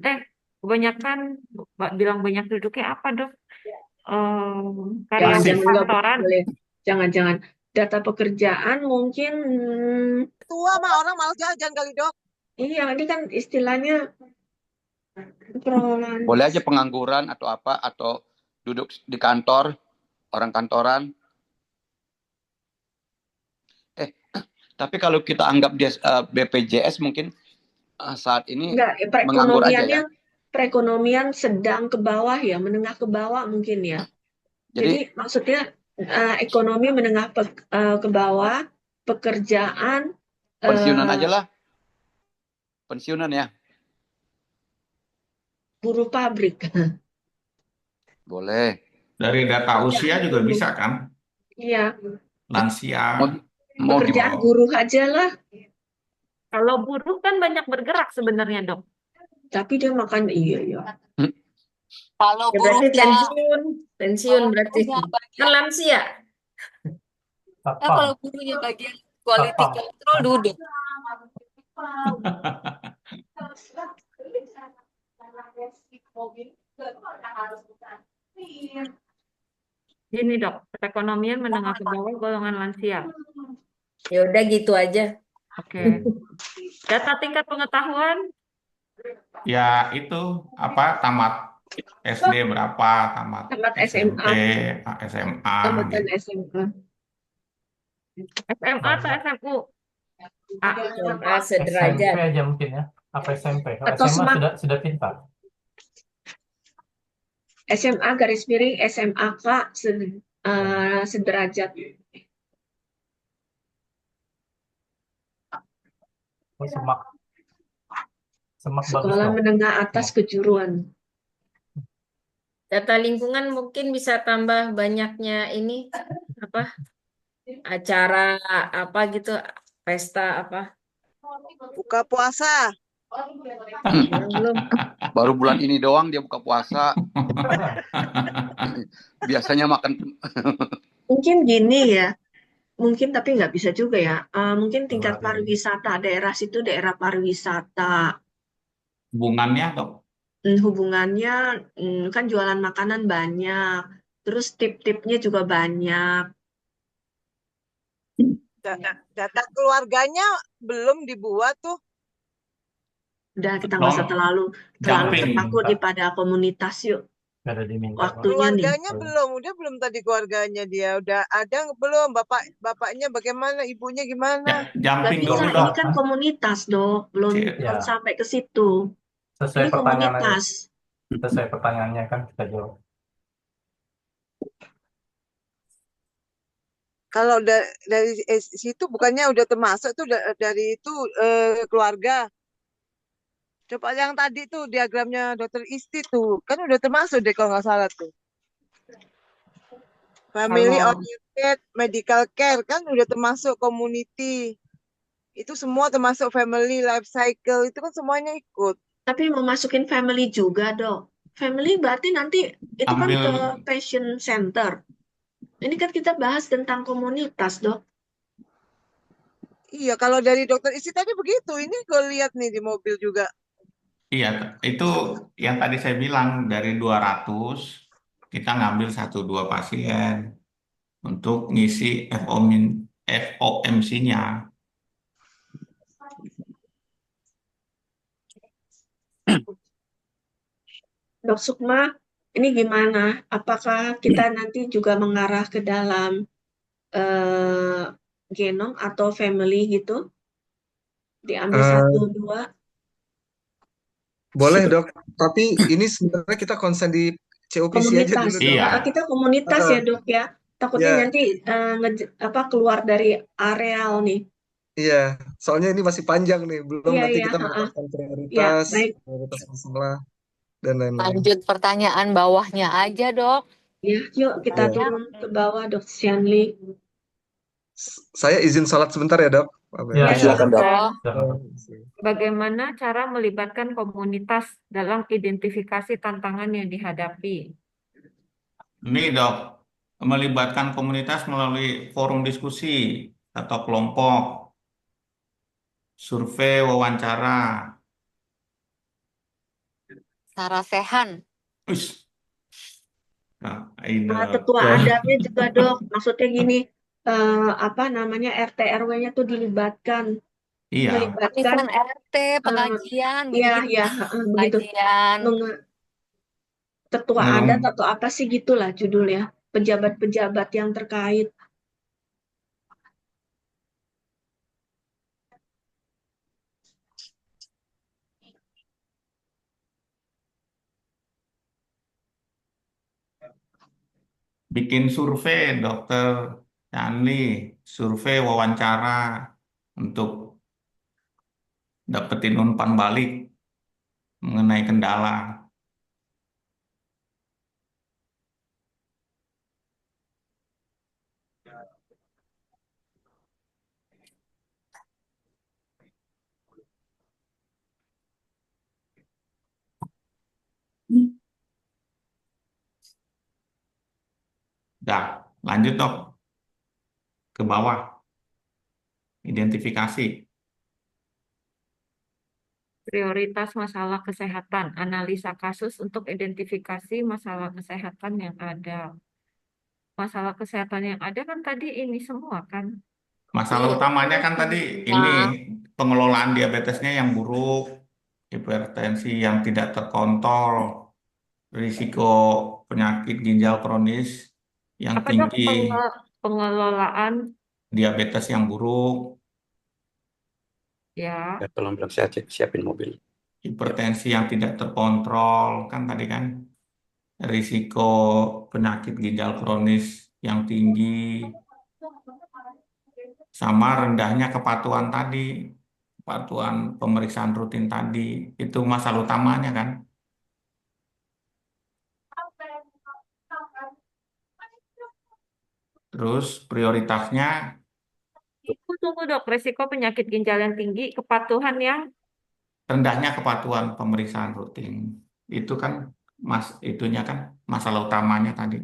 kebanyakan bilang banyak duduknya apa, Dok? Karyawan Pasif. Nggak kantoran. boleh. Jangan. Data pekerjaan mungkin Tua mah orang malas jalan kali, Dok. iya, ini kan istilahnya pengelolaan. Boleh aja pengangguran atau apa, atau duduk di kantor, orang kantoran. Tapi kalau kita anggap dia BPJS mungkin saat ini Enggak, menganggur aja ya. perekonomian sedang ke bawah ya, menengah ke bawah mungkin ya. Jadi maksudnya ekonomi menengah ke bawah, pekerjaan Pensiunan aja lah. Pensiunan ya. buruh pabrik. Boleh. Dari data usia juga bisa kan? Iya, Lansia. Mau pekerjaan gimana? buruh aja lah. Kalau buruh kan banyak bergerak sebenarnya, Dok. Tapi dia makan iya. Ya, Kalau berarti buruhnya pensiun berarti. Kan lansia. Satpam. buruhnya bagian quality control duduk. Gini, Dok, perekonomian menengah ke bawah golongan lansia. Ya udah gitu aja. Oke. Data tingkat pengetahuan, Ya itu apa tamat SD berapa, tamat Tamat SMP, SMA, SMA tamatan gitu. SMA. SMA atau Banyak. SMU? SMA SMP sederajat. aja mungkin ya. Apa SMP? Kalau Atau SMA semak sudah pintar. SMA garis miring SMAK sederajat. Oh, semak bagus Sekolah dong. menengah atas Semak. kejuruan. Data lingkungan mungkin bisa tambah banyaknya ini apa acara apa gitu, pesta apa. Buka puasa. Belum. Baru bulan ini doang dia buka puasa. Biasanya makan Mungkin gini ya, mungkin tapi nggak bisa juga ya. Mungkin tingkat Keluar pariwisata daerah situ daerah pariwisata. Hubungannya dok. Hubungannya kan jualan makanan banyak, terus tip-tipnya juga banyak. Data keluarganya belum dibuat tuh. Udah kita nggak usah Dong, terlalu jumping. terpaku di pada komunitas yuk. Nggak ada diminta. Waktunya nih. Keluarganya belum, udah belum tadi keluarganya dia. Udah ada belum? Bapaknya bagaimana? Ibunya gimana? Nggak Jumping bisa, dulu ini dok. kan komunitas dok, belum Iya. sampai ke situ. Sesuai Ini pertanyaan komunitas. sesuai pertanyaannya kan kita jawab. Kalau dari situ bukannya udah termasuk tuh dari itu keluarga. Coba yang tadi tuh diagramnya Dokter Isti tuh kan udah termasuk deh kalau nggak salah tuh. Family Kalau oriented medical care kan udah termasuk community. Itu semua termasuk family life cycle itu kan semuanya ikut. tapi mau masukin family juga dok. Family berarti nanti itu kan Ambil ke passion center. Ini kan kita bahas tentang komunitas dok. Iya, kalau dari Dokter Isti tadi begitu. Ini gue lihat nih di mobil juga. iya itu yang tadi saya bilang dari 200 kita ngambil 1-2 pasien untuk ngisi FOMC-nya. Dok Sukma, ini gimana? Apakah kita nanti juga mengarah ke dalam genom atau family gitu? Diambil Eh, satu dua. boleh dok, tapi ini sebenarnya kita konsen di COPC aja Komunitas. dulu dok. Iya, Kita komunitas Eh, ya dok ya. Takutnya ya, nanti keluar dari areal nih. iya. Soalnya ini masih panjang nih, belum Iya nanti iya. kita Ha-ha. menetapkan Ya prioritas, baik. prioritas masalah dan lain-lain. Lanjut pertanyaan bawahnya aja, Dok. Ya, yuk kita Iya. turun ke bawah dok Sianli. Saya izin sholat sebentar ya dok. Ya, Ya, ya. silakan dok. Oh, Jangan. bagaimana cara melibatkan komunitas dalam identifikasi tantangan yang dihadapi? ini dok melibatkan komunitas melalui forum diskusi atau kelompok, survei, wawancara. Sarah Sehan. Uish. Nah, ini Ketua Ya. adatnya juga dok. Maksudnya gini, apa namanya RT RW-nya tuh dilibatkan, iya. melibatkan. Arisan RT, pengajian, Iya begitu. iya begitu. Pengajian. Ketua adat atau apa sih gitulah judulnya. Pejabat-pejabat yang terkait. Bikin survei dokter Chanli, survei wawancara untuk dapetin umpan balik mengenai kendala. Dah, lanjut dok ke bawah. Identifikasi. Prioritas masalah kesehatan, analisa kasus untuk identifikasi masalah kesehatan yang ada. Masalah kesehatan yang ada kan tadi ini semua kan. Masalah utamanya kan tadi ini Nah, pengelolaan diabetesnya yang buruk, hipertensi yang tidak terkontrol, risiko penyakit ginjal kronis yang Apa dok tinggi, pengelolaan diabetes yang buruk, ya? Ya, tolong bilang saya siapin mobil. hipertensi yang tidak terkontrol, kan tadi kan risiko penyakit ginjal kronis yang tinggi, sama rendahnya kepatuhan tadi, kepatuhan pemeriksaan rutin tadi, itu masalah utamanya kan. Terus prioritasnya Tunggu dok, resiko penyakit ginjal yang tinggi, kepatuhan yang rendahnya kepatuhan pemeriksaan rutin. Itu kan itunya kan masalah utamanya tadi.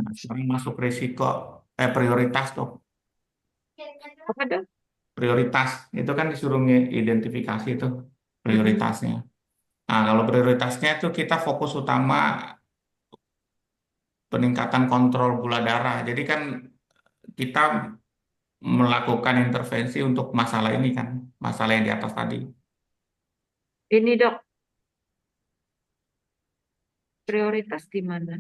Nah, sekarang masuk risiko prioritas tuh. apa dok? Prioritas itu kan disuruh identifikasi tuh prioritasnya. Nah, kalau prioritasnya itu kita fokus utama peningkatan kontrol gula darah. Jadi kan kita melakukan intervensi untuk masalah ini kan, masalah yang di atas tadi. Ini dok, prioritas di mana?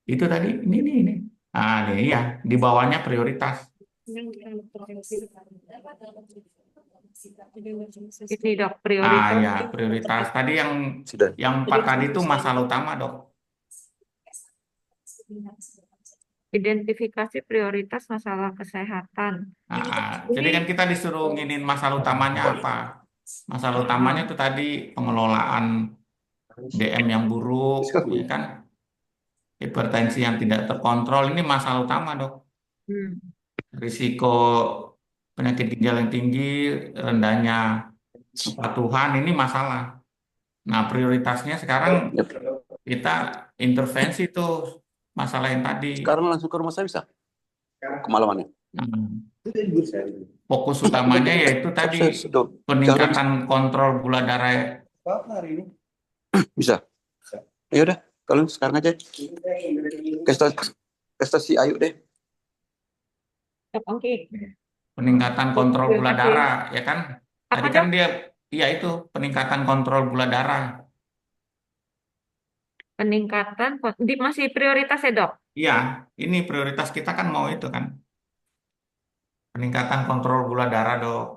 Itu tadi, ini. Ah, ini ya, di bawahnya prioritas. Ini dok, Ah, prioritas. ya, prioritas. Tadi Sudah. yang 4 tadi itu masalah utama, Dok. Identifikasi prioritas masalah kesehatan. Jadi kan kita disuruh nginin masalah utamanya apa? Masalah utamanya itu tadi pengelolaan DM yang buruk, ya kan? Hipertensi yang tidak terkontrol, ini masalah utama, Dok. Risiko penyakit ginjal yang tinggi, rendahnya kepatuhan, ini masalah. Nah, prioritasnya sekarang kita intervensi tuh masalah yang tadi. Sekarang langsung ke rumah saya bisa? Kemalamannya. Fokus utamanya yaitu tadi peningkatan kontrol gula darah. Bisa. Ya udah, kalau sekarang aja. Kasih si Ayu deh. Oke. Peningkatan kontrol gula darah, ya kan? Tadi Apa kan dok? dia, iya itu peningkatan kontrol gula darah. Peningkatan, masih prioritas ya dok? Iya, ini prioritas kita kan mau itu kan. Peningkatan kontrol gula darah, Dok.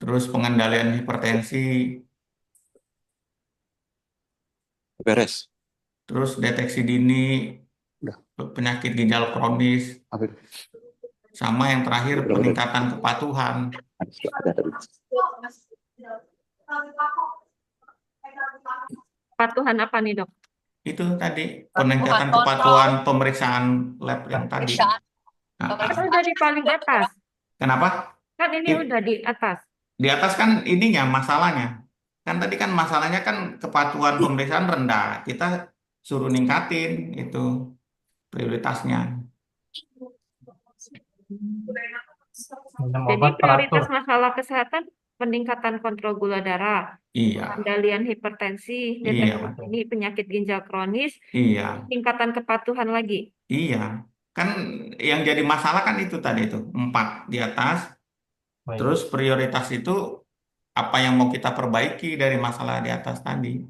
Terus pengendalian hipertensi. Beres. Terus deteksi dini penyakit ginjal kronis. Sama yang terakhir peningkatan kepatuhan. Kepatuhan apa nih dok? Itu tadi peningkatan kepatuhan pemeriksaan lab yang tadi. Kan udah di paling atas. Kenapa? Kan ini udah di atas. Di atas kan ininya masalahnya. Kan tadi kan masalahnya kan kepatuhan pemeriksaan rendah. Kita suruh ningkatin itu prioritasnya. Jadi prioritas masalah kesehatan peningkatan kontrol gula darah, Iya. pengendalian hipertensi, deteksi dini penyakit ginjal kronis, Iya. tingkatan kepatuhan lagi. Iya. Kan yang jadi masalah kan itu tadi itu 4 di atas. Terus prioritas itu apa yang mau kita perbaiki dari masalah di atas tadi.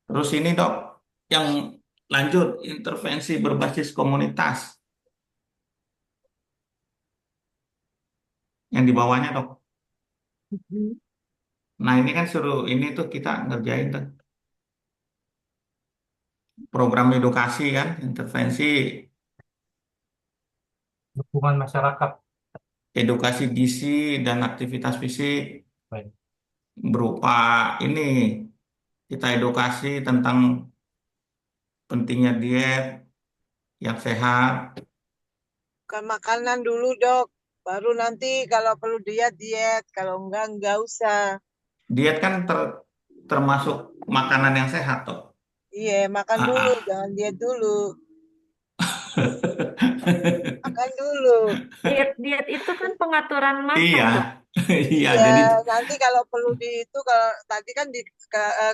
Terus ini dok, yang lanjut intervensi berbasis komunitas. Yang di bawahnya dok. Nah ini kan suruh ini tuh kita ngerjain tuh. Program edukasi kan, intervensi. Dukungan masyarakat. Edukasi gizi dan aktivitas fisik. Baik. Berupa ini, kita edukasi tentang pentingnya diet yang sehat. Bukan makanan dulu dok, baru nanti kalau perlu diet, kalau enggak usah. Diet kan termasuk makanan yang sehat toh. Iya, makan dulu, jangan diet dulu. Makan dulu. diet itu kan pengaturan makan, Iya, Dok. iya. Ya, Jadi nanti kalau perlu itu kalau tadi kan di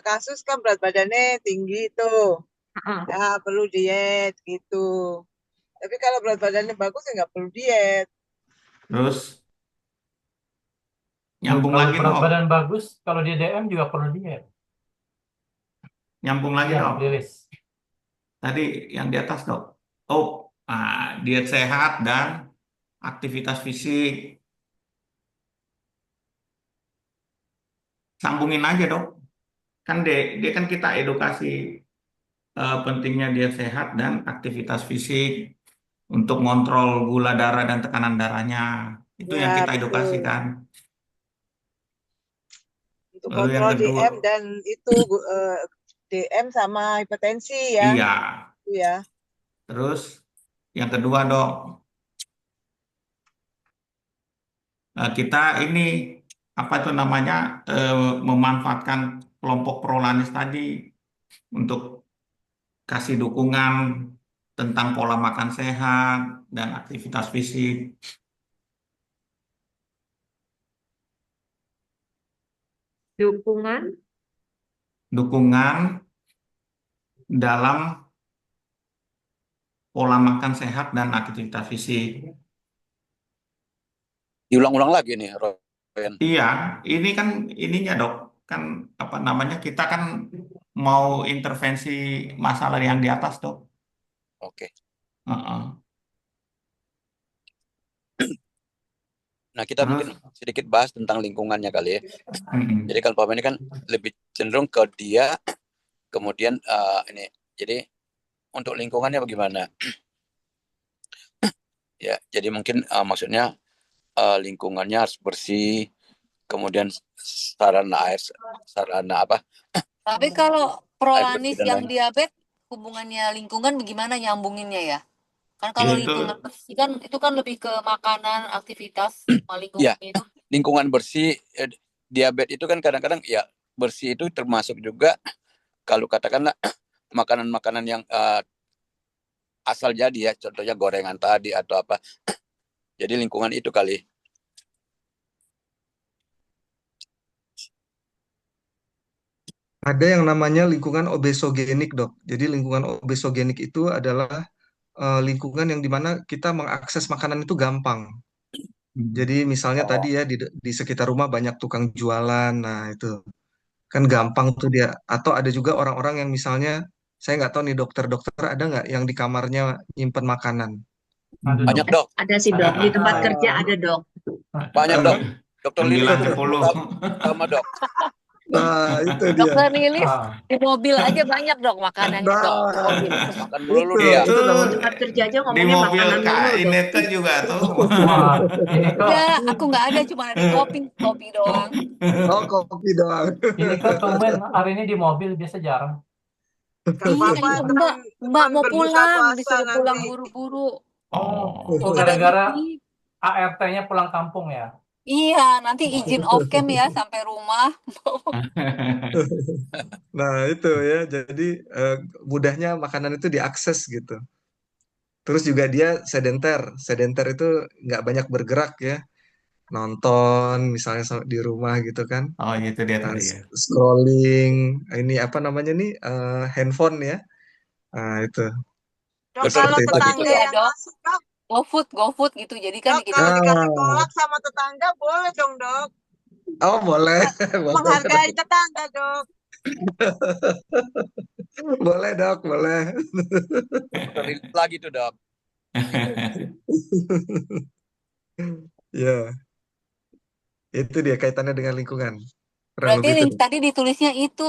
kasus kan berat badannya tinggi tuh. Heeh. Ya, perlu diet gitu. Tapi kalau berat badannya bagus ya nggak perlu diet. terus nyambung Kalau lagi berat dok, badan bagus, kalau di DM juga perlu diet. nyambung lagi Iya, dok. Lilis. Tadi yang di atas dok. Oh, diet sehat dan aktivitas fisik. Sambungin aja dok. Kan dia kan kita edukasi pentingnya diet sehat dan aktivitas fisik untuk kontrol gula darah dan tekanan darahnya. Itu yang Ya, kita betul. edukasikan. Untuk Lalu yang kontrol kedua, DM dan itu DM sama hipertensi ya. iya. Itu ya. Terus yang kedua dok, kita ini apa itu namanya memanfaatkan kelompok prolanis tadi untuk kasih dukungan tentang pola makan sehat dan aktivitas fisik. Dukungan Dukungan dalam pola makan sehat dan aktivitas fisik. Diulang-ulang lagi nih, Royan. Iya, ini kan ininya dok, kan apa namanya kita kan mau intervensi masalah yang di atas dok. Oke. Heeh. Nah, kita Terus, mungkin sedikit bahas tentang lingkungannya kali ya. mm-mm. Jadi kan Pak ini kan lebih cenderung ke dia, kemudian ini. Jadi untuk lingkungannya bagaimana? Ya, jadi mungkin maksudnya lingkungannya harus bersih, kemudian sarana apa? Tapi kalau Air bersih prolanis dan yang lain. diabetes, hubungannya lingkungan bagaimana nyambunginnya ya? Kan kalau Itu lingkungan bersih kan itu kan lebih ke makanan, aktivitas, sama Ya, lingkungan itu. lingkungan bersih, diabetes itu kan kadang-kadang ya bersih itu termasuk juga kalau katakanlah makanan-makanan yang asal jadi ya, contohnya gorengan tadi atau apa. Jadi lingkungan itu kali. Ada yang namanya lingkungan obesogenik, Dok. Jadi lingkungan obesogenik itu adalah lingkungan yang dimana kita mengakses makanan itu gampang. Jadi misalnya tadi Oh, ya di sekitar rumah banyak tukang jualan, nah itu kan gampang tuh dia. Atau ada juga orang-orang yang misalnya, saya nggak tahu nih dokter-dokter ada nggak yang di kamarnya nyimpen makanan. Ada dok. banyak dok, Ada sih dok, di tempat kerja Ah, ada dok. banyak dok. Dokter Lilis 9-10. sama dok. nah itu dia. Dokter Lilis Ah, di mobil aja banyak dok makanannya dok. Di Nah, mobil. Makan melulu itu dia. Di namanya. tempat kerja aja Di ngomongnya mobil makanan Kak mulu dok. Ineke juga tuh. wah, ini kok Enggak, aku nggak ada, cuma ada kopi doang. Oh, kopi doang. ini kok tumben hari ini di mobil biasa jarang. Gak Iya, apa-apa ini teman Mbak teman mau berbuka pulang, puasa disuruh pulang nanti. buru-buru. Oh, Oh. oh Tidak gara-gara ngisi. ART-nya pulang kampung ya. Iya, nanti izin off cam ya sampai rumah. Nah, itu ya. Jadi eh, mudahnya makanan itu diakses gitu. Terus juga dia sedenter. Sedenter itu nggak banyak bergerak ya. Nonton misalnya di rumah gitu kan. Oh, itu dia Nah, tadi ya. scrolling. Ini apa namanya nih? Handphone ya. Nah, itu. Dok, Dokter kalau Seperti itu. Gitu tetangga ya yang dok, ngasih dok, GoFood gitu. Jadi kan dok kita kalau dikasih Ah, kolak sama tetangga boleh dong dok. oh boleh. Boleh, Menghargai tetangga dok. boleh dok, boleh. Dokter Lilis lagi tuh dok. Ya, itu dia kaitannya dengan lingkungan. Kurang berarti lebih itu. Dok. tadi ditulisnya itu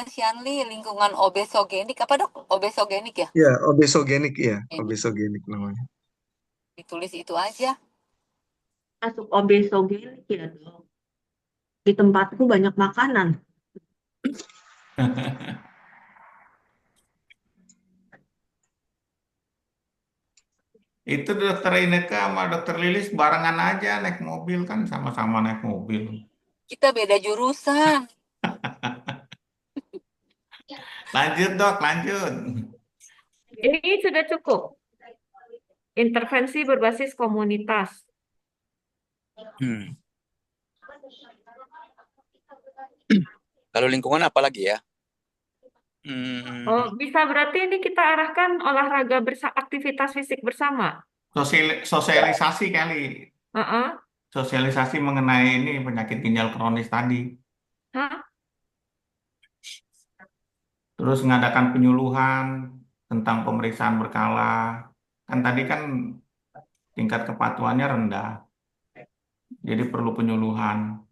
Shanli lingkungan obesogenik apa dok? Obesogenik ya? Ya, obesogenik ya. Ini Obesogenik namanya. ditulis itu aja. Masuk obesogenik ya dok. Di tempatku banyak makanan. Itu dokter Ineke sama dokter Lilis barengan aja naik mobil kan sama-sama naik mobil. Kita beda jurusan. Lanjut dok, lanjut. Ini sudah cukup. Intervensi berbasis komunitas. Hmm. Kalau lingkungan apa lagi ya? Oh, bisa berarti ini kita arahkan olahraga aktivitas fisik bersama. Sosialisasi kali. Heeh. Sosialisasi mengenai ini penyakit ginjal kronis tadi. Hah? Terus mengadakan penyuluhan tentang pemeriksaan berkala. Kan tadi kan tingkat kepatuhannya rendah. Jadi perlu penyuluhan.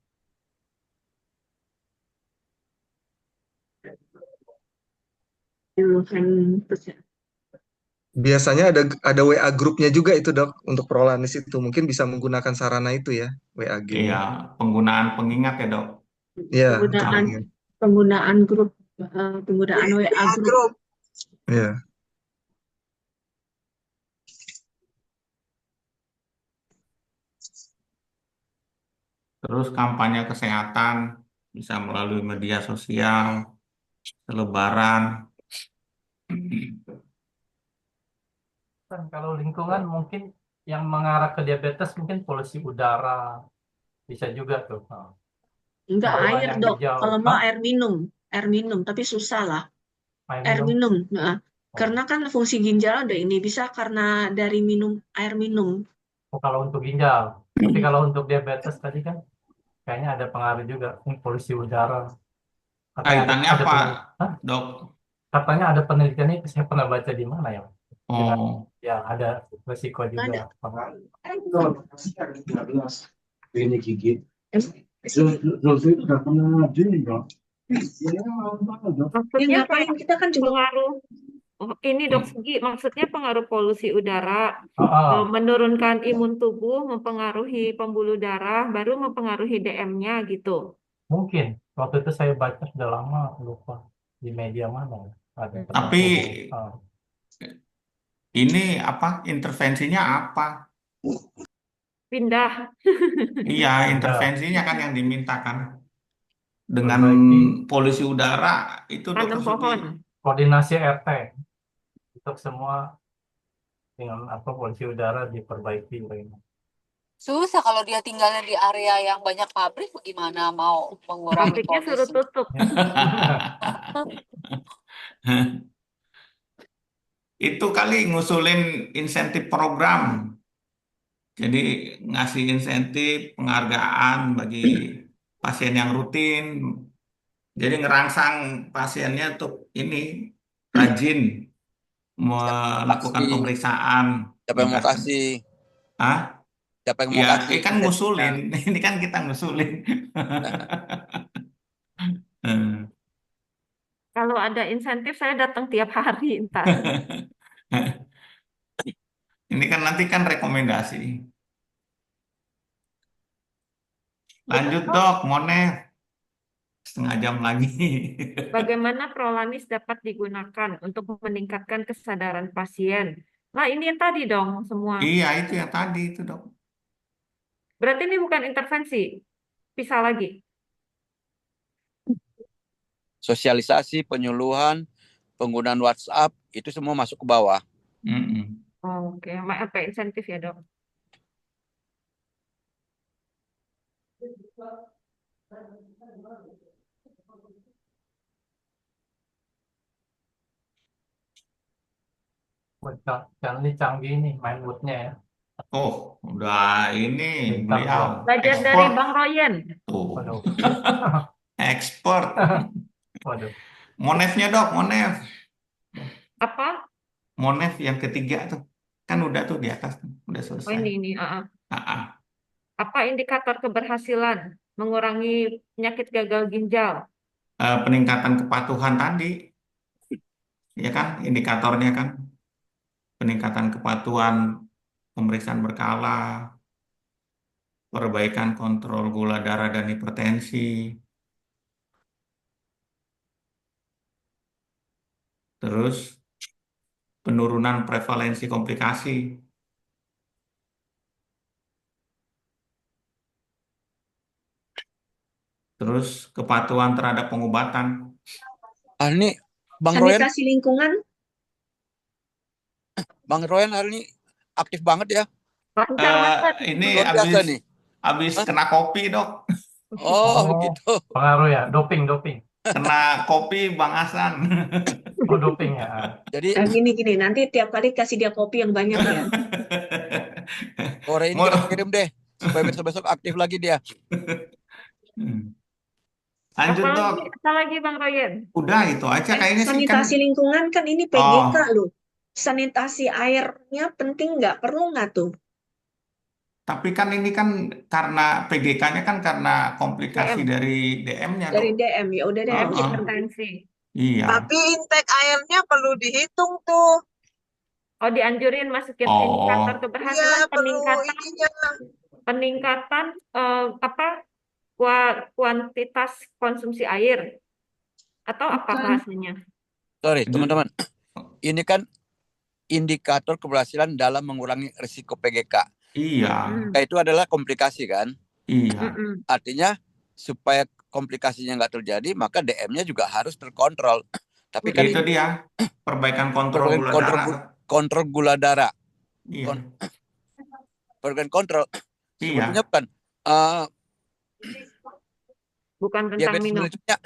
Biasanya ada WA grupnya juga itu dok untuk Prolanis itu. Mungkin bisa menggunakan sarana itu ya, WAG-nya. Iya, penggunaan pengingat ya dok. Ya, untuk Penggunaan mengingat. penggunaan grup penggunaan WA WA grup. group. Ya. Terus kampanye kesehatan bisa melalui media sosial, selebaran. Kan kalau lingkungan mungkin yang mengarah ke diabetes mungkin polusi udara bisa juga tuh. Enggak Lingkungan air yang dok. hijau. Kalau mau Hah? air minum, tapi susah lah. Air Air minum. minum. Nah, karena kan fungsi ginjal ada ini bisa karena dari minum air minum. Oh, kalau untuk ginjal. Tapi kalau untuk diabetes tadi kan kayaknya ada pengaruh juga. Ini polusi udara. Katanya Kaitannya ada apa, Hah? dok? Katanya ada penelitiannya itu saya pernah baca di mana ya. Dengan Oh, ya ada risiko Ada. juga. Ini gigit. Zozo itu udah pernah ngajuin, Bro. Ya, Ya Maksudnya ngapain kita kan juga pengaruh ini dok Segi, maksudnya pengaruh polusi udara Oh, menurunkan imun tubuh, mempengaruhi pembuluh darah, baru mempengaruhi DM-nya gitu. mungkin waktu itu saya baca sudah lama lupa di media mana ya. Ada tentang tapi tubuh. ini apa intervensinya apa? Pindah. Iya, intervensinya kan yang dimintakan. Dengan Perbaiki polusi udara itu Tanam dokter Sugi. pohon. koordinasi RT untuk semua dengan apa polusi udara diperbaiki. Susah kalau dia tinggalnya di area yang banyak pabrik, bagaimana mau mengurangi Pabriknya suruh polusi? tutup. Itu kali ngusulin insentif program. Jadi ngasih insentif penghargaan bagi pasien yang rutin. Jadi ngerangsang pasiennya untuk ini rajin melakukan Kasih. pemeriksaan. Siapa yang mau kasih? Hah? Siapa yang mau Ya, kasih kan insentifnya? ngusulin. Ini kan kita ngusulin. Kalau ada insentif saya datang tiap hari ntar. Ini kan nanti kan rekomendasi. Lanjut dok, Monef. Setengah jam lagi. Bagaimana Prolanis dapat digunakan untuk meningkatkan kesadaran pasien? Nah, ini yang tadi dong semua. Iya, itu yang tadi itu dok. Berarti ini bukan intervensi. Bisa lagi. Sosialisasi, penyuluhan, penggunaan WhatsApp, itu semua masuk ke bawah. Oke, pakai insentif ya dok. Jangan canggih nih main woodnya ya. Oh, udah ini Bintang beliau dua. Belajar dari ekspor. Bang Royen. Tuh. Waduh. Ekspor. Waduh. Monefnya dok, Monef. Apa? Monef yang ketiga tuh. Kan udah tuh di atas. Udah Oh selesai. ini. Ah. Apa indikator keberhasilan mengurangi penyakit gagal ginjal? Peningkatan kepatuhan tadi. Ya kan, indikatornya kan. Peningkatan kepatuhan pemeriksaan berkala, perbaikan kontrol gula darah dan hipertensi, terus penurunan prevalensi komplikasi, terus kepatuhan terhadap pengobatan. Ini Bang Royan, Sanitasi lingkungan. Bang Royan hari ini aktif banget ya. Lancar banget. Ini Luar biasa habis nih. habis Hah? kena kopi, Dok. Oh, Oh, begitu. pengaruh ya, doping, doping. Kena kopi Bang Hasan. Oh, doping ya. Jadi Gini, nanti tiap kali kasih dia kopi yang banyak ya. sore ini kita kirim deh supaya besok-besok aktif lagi dia. Lanjut, Dok. Apa lagi Bang Royen? Udah itu aja kayaknya sih kan. Sanitasi lingkungan kan ini Oh, PGK loh. Sanitasi airnya penting nggak? Perlu nggak tuh? tapi kan ini kan karena PGK-nya kan karena komplikasi DM. dari DM-nya, Dok. Dari DM ya udah deh DM nggak usah. hipertensi. Iya. Tapi intake airnya perlu dihitung tuh. Oh, dianjurin masukin Oh, indikator Iya, keberhasilan perlu peningkatan ininya. peningkatan kuantitas konsumsi air atau apa Bukan. bahasanya? Sorry, teman-teman. Ini kan indikator keberhasilan dalam mengurangi risiko PGK. iya, Itu adalah komplikasi kan? iya. Artinya supaya komplikasinya nggak terjadi, maka DM-nya juga harus terkontrol. Tapi kan Itu dia, perbaikan kontrol gula kontrol, darah. kontrol gula darah, Iya, perbaikan kontrol. Sebetulnya iya. bukan Bukan tentang diabetes minum. mellitusnya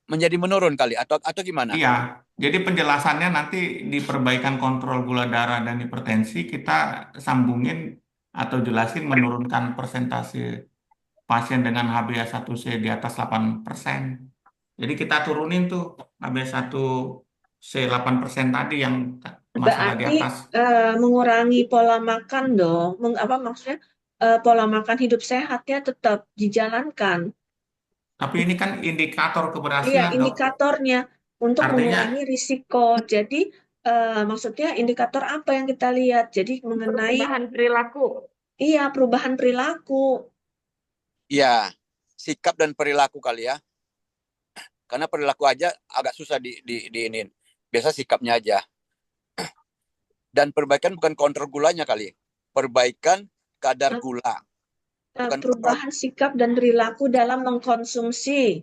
menjadi menurun kali atau gimana? Iya, jadi penjelasannya nanti di perbaikan kontrol gula darah dan hipertensi kita sambungin atau jelasin menurunkan persentase pasien dengan HbA1c di atas 8%. Jadi kita turunin tuh HbA1c 8% tadi yang masalah di Berarti atas. mengurangi pola makan dong. Apa maksudnya? Pola makan hidup sehatnya tetap dijalankan. Tapi ini kan indikator Iya, keberhasilan, Dok. indikatornya untuk Artinya, mengurangi risiko. Jadi maksudnya indikator apa yang kita lihat? Jadi mengenai Perubahan perilaku. iya perubahan perilaku. Ya, sikap dan perilaku kali ya. Karena perilaku aja agak susah di iniin. Biasa sikapnya aja. Dan perbaikan bukan kontrol gulanya kali. Perbaikan kadar gula. Bukan Perubahan sikap dan perilaku dalam mengkonsumsi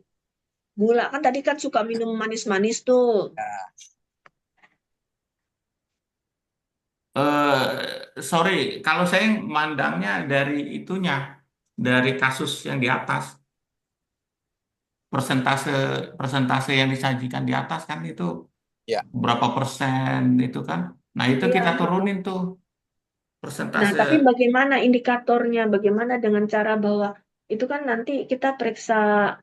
gula. Kan tadi kan suka minum manis-manis tuh. sorry, kalau saya mandangnya dari itunya, dari kasus yang di atas, persentase yang disajikan di atas kan itu Ya. berapa persen itu kan. Nah itu Iya. kita turunin tuh Nah, persentase. tapi bagaimana indikatornya? Bagaimana dengan cara bahwa itu kan nanti kita periksa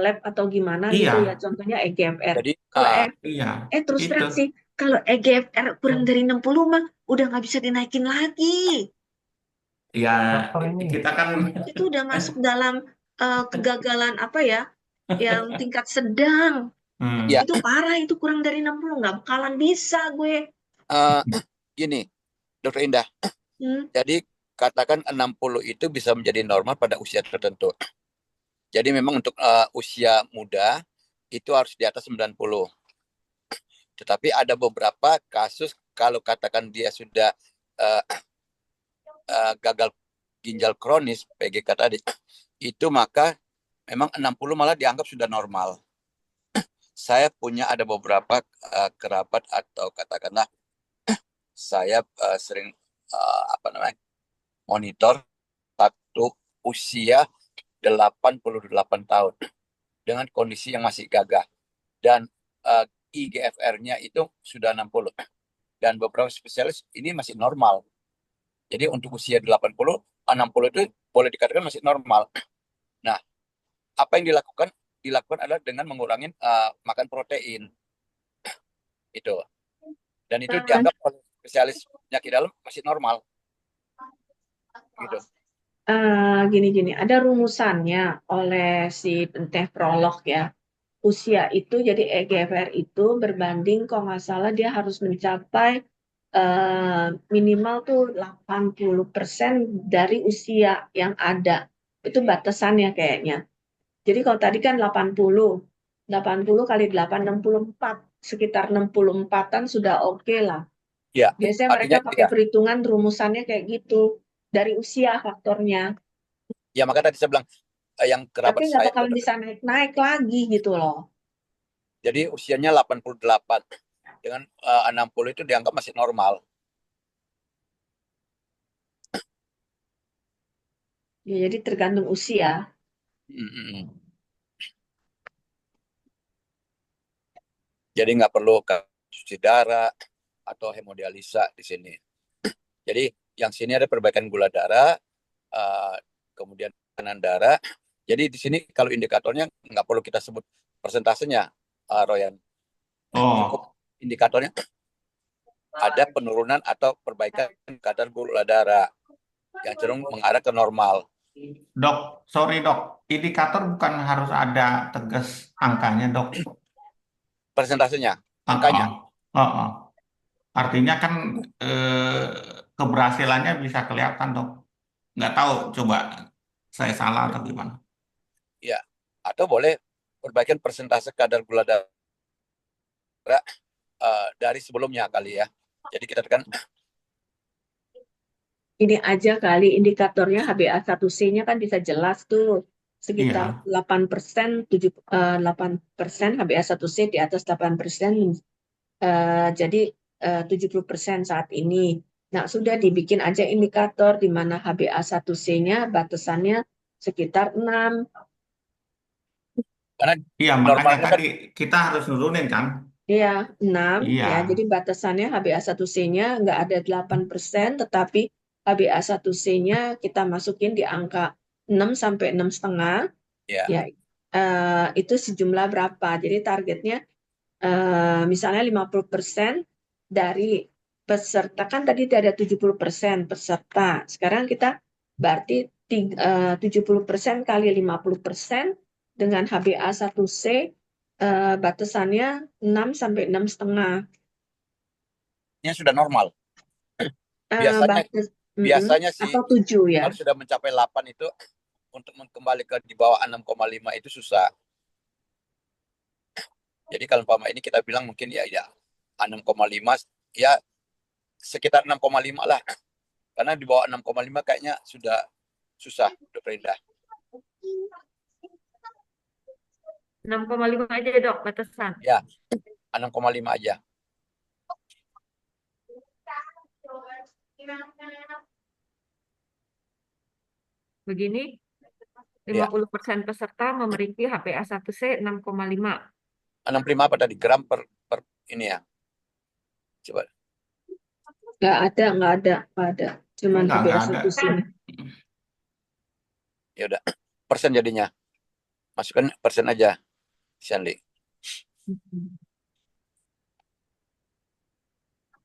lab atau gimana gitu Iya. ya, contohnya EGFR. Jadi Kalau Iya, terus itu. terang sih, kalau EGFR kurang dari 60 mah udah nggak bisa dinaikin lagi. Ya, Dokter ini. kita kan Itu udah masuk dalam kegagalan apa ya, yang tingkat sedang. Ya. Itu parah, itu kurang dari 60 nggak bakalan bisa gue. Gini, Dokter Indah. Jadi katakan 60 itu bisa menjadi normal pada usia tertentu. Jadi memang untuk usia muda itu harus di atas 90. Tetapi ada beberapa kasus kalau katakan dia sudah gagal ginjal kronis PGK tadi, itu maka memang 60 malah dianggap sudah normal. Saya punya ada beberapa kerabat atau katakanlah saya sering monitor satu usia 88 tahun dengan kondisi yang masih gagah dan IGFR-nya itu sudah 60 dan beberapa spesialis ini masih normal. Jadi untuk usia 80, 60 itu boleh dikatakan masih normal. Nah, apa yang dilakukan? Dilakukan adalah dengan mengurangi makan protein. Itu. Dan itu dianggap oleh spesialis penyakit dalam masih normal. Gitu. Gini, ada rumusannya oleh si nefrolog ya. Usia itu jadi EGFR itu berbanding kalau nggak salah dia harus mencapai minimal tuh 80% dari usia yang ada. Itu batasannya kayaknya. Jadi kalau tadi kan 80 kali 8, 64. Sekitar 64-an sudah oke lah. Ya, Biasanya mereka pakai perhitungan rumusannya kayak gitu. Dari usia faktornya. Ya, maka tadi saya bilang yang kerabat Tapi nggak saya bakalan bisa naik-naik lagi gitu loh. jadi usianya 88 dengan 60 itu dianggap masih normal. Ya, jadi tergantung usia. Mm-mm. Jadi nggak perlu cuci darah atau hemodialisa di sini. Jadi yang sini ada perbaikan gula darah, kemudian tekanan darah. Jadi di sini kalau indikatornya nggak perlu kita sebut persentasenya, Royan. Cukup Oh, indikatornya ada penurunan atau perbaikan kadar gula darah yang cenderung mengarah ke normal. Dok, sorry dok, indikator bukan harus ada tegas angkanya dok. Persentasenya, Ah, angkanya. ah. Artinya kan keberhasilannya bisa kelihatan dok. Nggak tahu, coba saya salah atau gimana. Ya, atau boleh perbaikan persentase kadar gula darah dari sebelumnya kali ya. Jadi kita tekan Ini aja kali indikatornya HbA1c-nya kan bisa jelas tuh sekitar Iya, 8%, 8% HbA1c di atas 8%, jadi 70% saat ini. Nah, sudah dibikin aja indikator di mana HbA1c-nya batasannya sekitar 6. karena iya makanya normalnya kan tadi kita harus nurunin kan. Iya, 6 Iya, ya. Jadi batasannya HbA1c-nya nggak ada 8%, tetapi HbA1c-nya kita masukin di angka 6 sampai 6,5. ya. Ya, itu sejumlah berapa? Jadi targetnya misalnya 50% dari peserta, kan tadi ada 70% peserta. Sekarang kita berarti 70% kali 50% dengan HbA1c batasannya 6 sampai 6,5. Ini sudah normal. Biasanya Batas biasanya sih atau 7 ya. kalau sudah mencapai 8 itu untuk kembali ke di bawah 6,5 itu susah. Jadi kalau umpama ini kita bilang mungkin ya 6,5 ya sekitar 6,5 lah. Karena di bawah 6,5 kayaknya sudah susah, udah rendah. 6,5 aja dok batasan. Ya, 6,5 aja. Begini, Ya. 50% peserta memiliki HbA1c 6,5. 65 apa tadi? Gram per ini ya. Coba. Nggak ada. Cuman nggak ada. HbA1c. Ya udah. Persen jadinya. Masukkan persen aja, Shandy.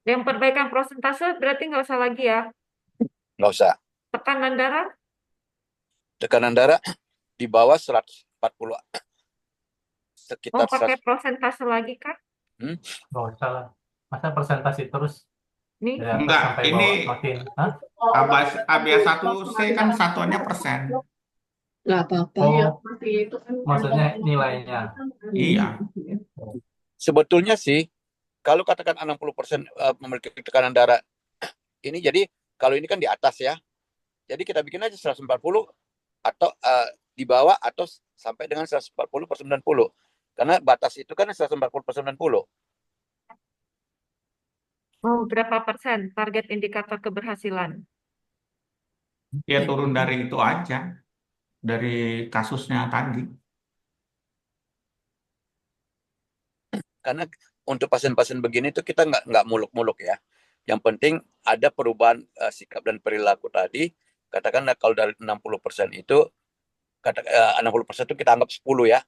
Yang perbaikan prosentase berarti nggak usah lagi ya. Nggak usah. Tekanan darah Tekanan darah di bawah 140. Sekitar pakai prosentase lagi kan? Nggak usah lah. Masa persentase terus Nih, dari atas Enggak, sampai ini bawah makin. Hah? HbA1c kan satuannya persen. Nggak apa-apa Oh, ya. maksudnya nilainya. Iya. Sebetulnya sih kalau katakan 60% memiliki tekanan darah ini, jadi kalau ini kan di atas ya. Jadi kita bikin aja 140 atau di bawah atau sampai dengan 140 per 90. Karena batas itu kan 140 per 90. mau berapa persen target indikator keberhasilan? Ya turun dari itu aja. Dari kasusnya tadi. Karena untuk pasien-pasien begini tuh kita nggak muluk-muluk ya. Yang penting ada perubahan sikap dan perilaku tadi. Katakanlah kalau dari 60% itu 60% itu kita anggap 10 ya.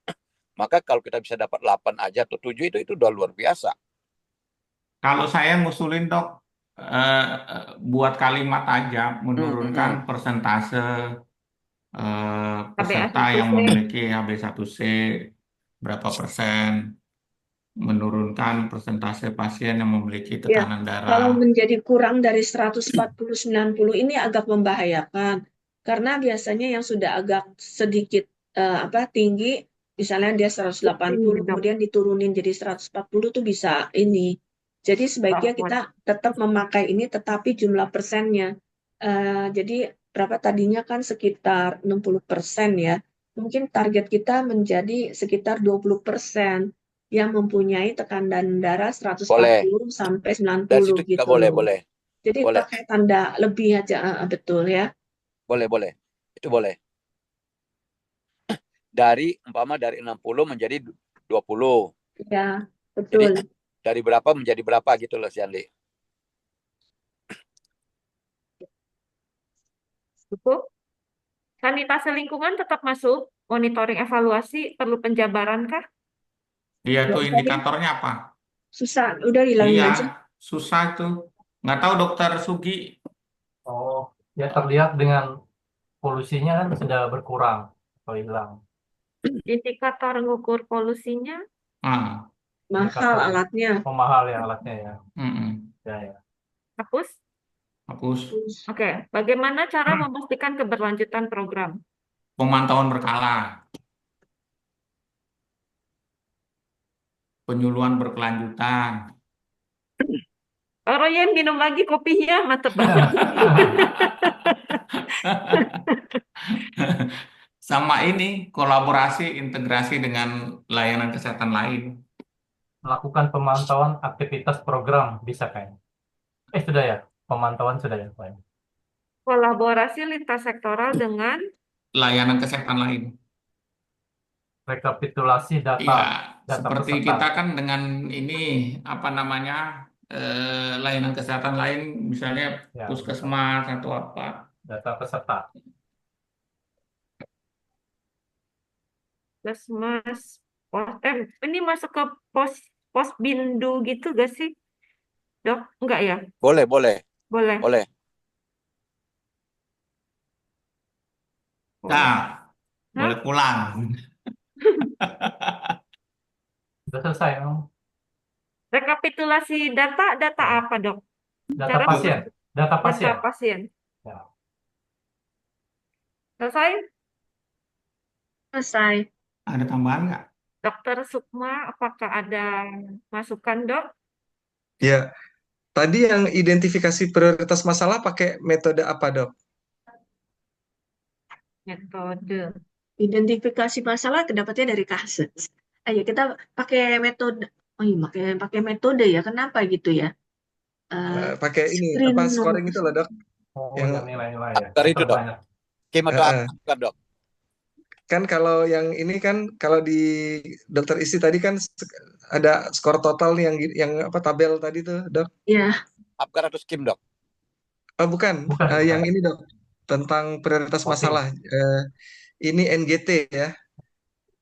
Maka kalau kita bisa dapat 8 aja atau 7 itu udah luar biasa. Kalau saya ngusulin dok, buat kalimat aja menurunkan persentase peserta yang memiliki HbA1c berapa persen, menurunkan persentase pasien yang memiliki Ya, tekanan kalau darah. menjadi kurang dari 140-90 ini agak membahayakan. Karena biasanya yang sudah agak sedikit tinggi, misalnya dia 180, kemudian diturunin jadi 140 tuh bisa ini. Jadi sebaiknya kita tetap memakai ini, tetapi jumlah persennya. Jadi berapa tadinya kan sekitar 60% ya. Mungkin target kita menjadi sekitar 20% yang mempunyai tekanan darah 140 sampai 90 Dari situ gitu. boleh. Jadi Boleh. pakai tanda lebih aja, betul ya. Boleh. Itu boleh. Dari 60 menjadi 20. Ya, Jadi betul. dari berapa menjadi berapa gitu loh, Si Andi. Cukup. Sanitasi lingkungan tetap masuk. Monitoring evaluasi perlu penjabaran kah? Dia tuh Tadi indikatornya apa? susah, udah hilangin Iya, aja. susah itu. Nggak tahu Dokter Sugi. Oh, ya terlihat dengan polusinya kan sudah berkurang atau hilang. Indikator ngukur polusinya Ah, Mahal Indikator alatnya. mahal ya alatnya ya. mm-mm. Ya. hapus. Hapus. Oke, bagaimana cara memastikan keberlanjutan program? Pemantauan berkala. Penyuluhan berkelanjutan. Pak Royen minum lagi kopinya, mantep banget. Sama ini, kolaborasi, integrasi dengan layanan kesehatan lain. Melakukan pemantauan aktivitas program bisa kayaknya. Sudah ya, pemantauan sudah ya, Pak ya? Kolaborasi lintas sektoral dengan Layanan kesehatan lain. Rekapitulasi Iya, data seperti peserta. kita kan dengan ini, apa namanya, layanan kesehatan lain, misalnya Ya, puskesmas atau apa. data peserta. Puskesmas. Ini masuk ke pos bindu gitu gak sih, Dok? Enggak ya? Boleh. Boleh. Nah, Hah? boleh pulang. Sudah selesai memang. Rekapitulasi data apa, Dok? Data Cara pasien. Data data pasien. pasien. Ya. Selesai? Selesai. Ada tambahan nggak? Dokter Sukma, apakah ada masukan, Dok? Ya, tadi yang identifikasi prioritas masalah pakai metode apa, Dok? Metode. Identifikasi masalah dapatnya dari kasus. Ayo kita pakai metode. Oh iya, pakai metode ya. Kenapa gitu ya? Pakai ini Screen apa scoring itu loh, Dok? Oh, Yang yang nilai-nilai ya. Dari itu, Dok. Terbanyak. Skema apa, Dok? Kan kalau yang ini kan kalau di dokter isi tadi kan ada skor total nih yang apa tabel tadi tuh, Dok. Ya. Apgar atau skim, Dok? Oh, bukan. Yang ini, Dok. Tentang prioritas masalah. Ini NGT ya.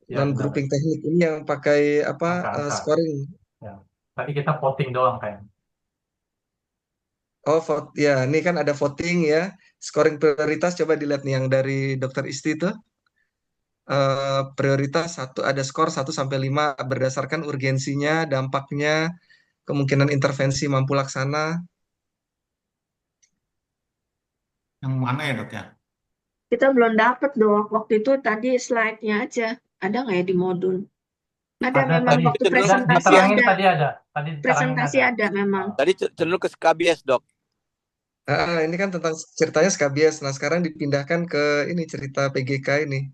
Ya, Non grouping teknik ini yang pakai apa Angka-angka. scoring. Ya. Tadi kita voting doang kayaknya. Oh, ya, ini kan ada voting ya. Scoring prioritas coba dilihat nih yang dari dokter Isti itu. Prioritas ada skor 1 sampai 5 berdasarkan urgensinya, dampaknya, kemungkinan intervensi mampu laksana. Yang mana ya, Dok ya? Kita belum dapat, Dok. Waktu itu tadi slide-nya aja. Ada nggak ya di modul? Ada memang tadi. waktu presentasi Diterangin ada. tadi ada. Tadi Presentasi ada memang. Tadi cenderung ke SKBS, Dok. Ini kan tentang ceritanya SKBS. Nah, sekarang dipindahkan ke ini cerita PGK ini.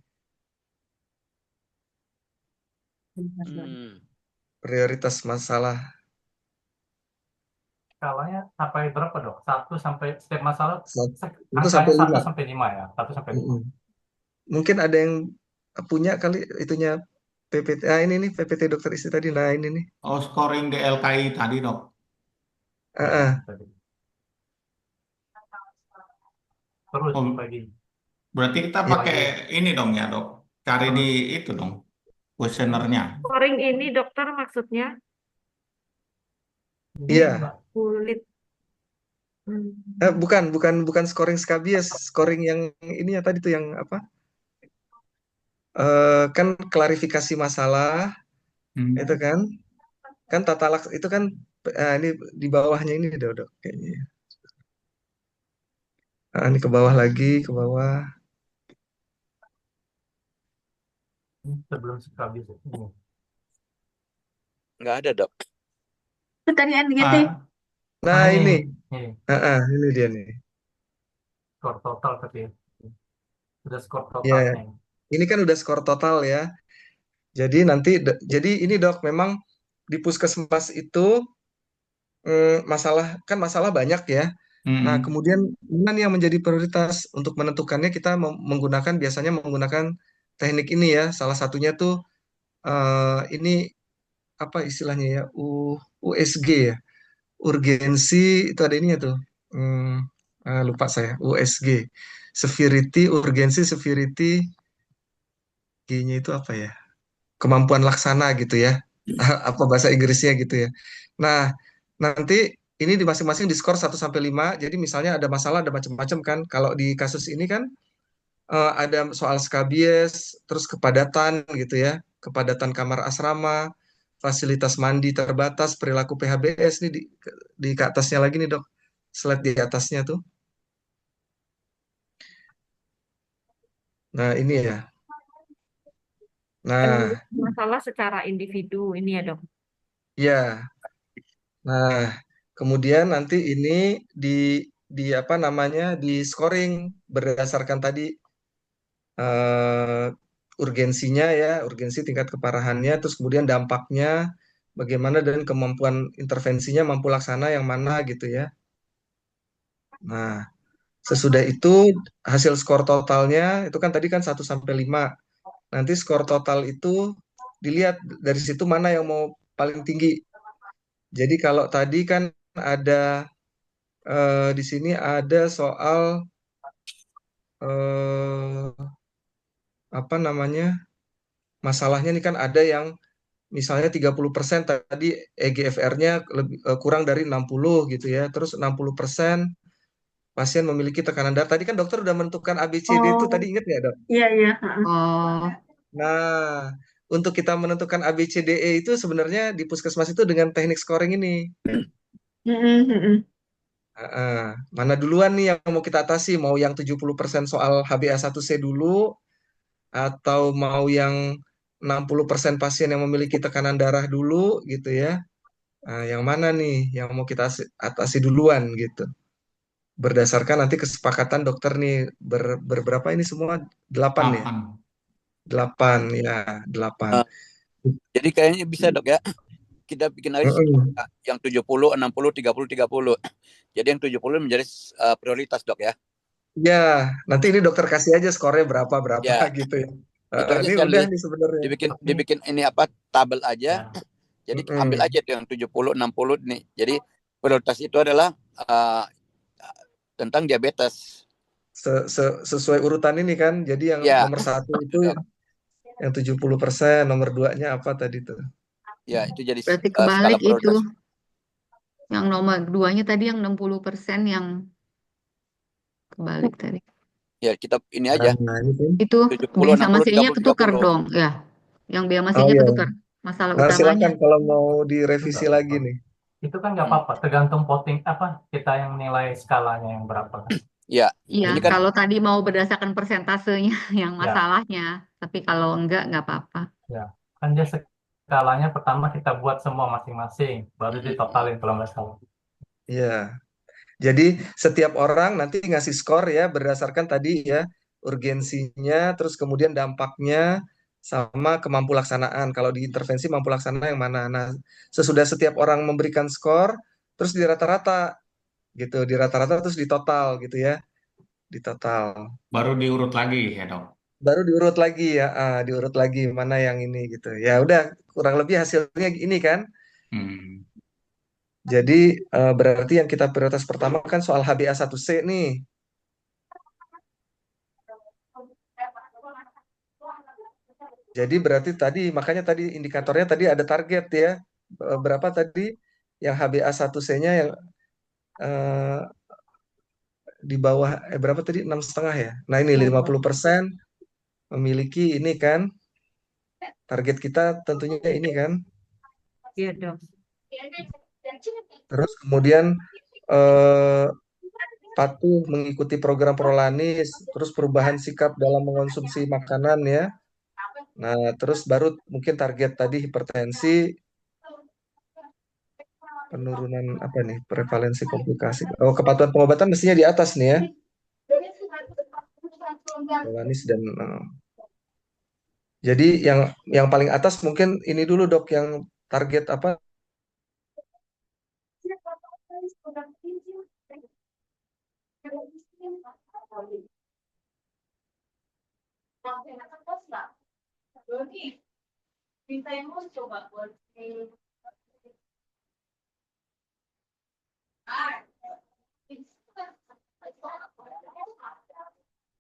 Prioritas masalah. Skalanya sampai berapa, Dok? 1 sampai setiap masalah Itu sampai 5. 1 sampai 5 ya. 1 sampai 5. Mungkin ada yang punya kali itunya PPT. Ini nih PPT dokter istri tadi. Nah, ini nih. Oh, scoring DLKI tadi, Dok. Terus pagi. Berarti kita pakai ini dong ya, Dok. Cari di itu dong, kuesionernya. Scoring ini, dokter, maksudnya? Iya. Kulit. Bukan scoring SKBS, scoring yang ini ya tadi tuh yang apa? Kan klarifikasi masalah, itu kan tata laks itu kan ini di bawahnya ini Dok kayaknya. Ini ke bawah lagi, ke bawah. Sebelum SKBS ini. Nggak ada, Dok. Itu tadi NGT. Nah, ini dia nih. Skor total tapi sudah skor Ya, totalnya. ini kan udah skor total ya. Jadi jadi ini Dok, memang di puskesmas itu masalah banyak ya. Nah, Mm-mm. kemudian mana nih yang menjadi prioritas untuk menentukannya kita biasanya menggunakan teknik ini ya. Salah satunya tuh ini apa istilahnya ya? USG ya. Urgensi itu ada ininya tuh. Lupa saya. USG. Severity, urgensi, severity, G-nya itu apa ya? Kemampuan laksana gitu ya. Apa bahasa Inggrisnya gitu ya. Nah, nanti ini di masing-masing diskor 1 sampai 5. Jadi misalnya ada masalah ada macam-macam kan. Kalau di kasus ini kan ada soal skabies, terus kepadatan gitu ya. Kepadatan kamar asrama, fasilitas mandi terbatas, perilaku PHBS nih di ke atasnya lagi nih, Dok. Slide di atasnya tuh. Nah, ini ya. Penulis Nah, masalah secara individu ini ya dok. ya. Nah, kemudian nanti ini di apa namanya di scoring berdasarkan tadi eh, urgensinya ya, urgensi tingkat keparahannya, terus kemudian dampaknya bagaimana dan kemampuan intervensinya mampu laksana yang mana gitu ya. Nah, sesudah itu hasil skor totalnya itu kan tadi kan 1 sampai 5. Nanti skor total itu dilihat dari situ mana yang mau paling tinggi. Jadi kalau tadi kan ada di sini ada soal eh, apa namanya masalahnya nih kan ada yang misalnya 30% tadi EGFR-nya kurang dari 60 gitu ya. Terus 60% pasien memiliki tekanan darah. Tadi kan dokter udah menentukan ABCD itu tadi Oh, ingat nggak, Dok? iya, iya. Oh, Nah, untuk kita menentukan ABCDE itu sebenarnya di puskesmas itu dengan teknik scoring ini. Mm-mm, mm-mm. Mana duluan nih yang mau kita atasi? Mau yang 70% soal HbA1c dulu atau mau yang 60% pasien yang memiliki tekanan darah dulu gitu ya. Nah, yang mana nih yang mau kita atasi duluan gitu. Berdasarkan nanti kesepakatan dokter nih berberapa ini semua? 8 ya? 8. 8 ya, 8. Eh, jadi kayaknya bisa dok ya. Kita bikin aja Mm-mm. yang 70, 60, 30, 30. Jadi yang 70 menjadi prioritas dok ya. Ya, nanti ini dokter kasih aja skornya berapa berapa Ya, gitu ya. itu aja Ini udah Stanley. nih sebenarnya. Dibikin ini apa tabel aja. Ya. Jadi ambil Mm-mm. aja tuh yang 70, 60 nih. Jadi prioritas itu adalah tentang diabetes. Sesuai urutan ini kan. Jadi yang Ya, nomor 1 itu dok. yang 70%, nomor 2-nya apa tadi tuh? Ya, itu jadi berarti skala kebalik itu. prioritas. Yang nomor 2-nya tadi yang 60% yang kebalik tadi. Ya, kita ini aja. Nah, ini kan. Itu B 70, sama 60, C-nya 30, ketukar 30. dong, ya. Yang B sama Oh C-nya iya. ketukar. Masalah Nah, utamanya. silakan kalau mau direvisi lagi nih. Itu kan nggak apa-apa, tergantung voting apa kita yang nilai skalanya yang berapa kan. Ya, Iya, ini kan kalau tadi mau berdasarkan persentasenya yang Ya, masalahnya. Tapi kalau enggak apa-apa. ya. Kan dia skalanya pertama kita buat semua masing-masing, baru ditotalin kalau nggak salah. Iya. Jadi setiap orang nanti ngasih skor ya berdasarkan tadi ya urgensinya, terus kemudian dampaknya sama kemampu laksanaan. Kalau di intervensi mampu laksana yang mana? Nah, sesudah setiap orang memberikan skor, terus di rata-rata gitu, di rata-rata terus di total gitu ya, di total. Baru diurut lagi ya dok. Baru diurut lagi ya, diurut lagi mana yang ini gitu. Ya udah kurang lebih hasilnya ini kan. Hmm. Jadi berarti yang kita prioritas pertama kan soal HbA1c nih. Jadi berarti tadi makanya tadi indikatornya tadi ada target ya. Berapa tadi yang HbA1c-nya yang eh, di bawah berapa tadi 6,5 ya. Nah, ini 50% memiliki ini kan target kita tentunya ini kan. Iya dok. Terus kemudian eh, patuh mengikuti program Prolanis, terus perubahan sikap dalam mengonsumsi makanan ya. Nah, terus baru mungkin target tadi hipertensi, penurunan apa nih, prevalensi komplikasi. Oh, kepatuhan pengobatan mestinya di atas nih ya. Prolanis dan jadi yang paling atas mungkin ini dulu dok yang target apa?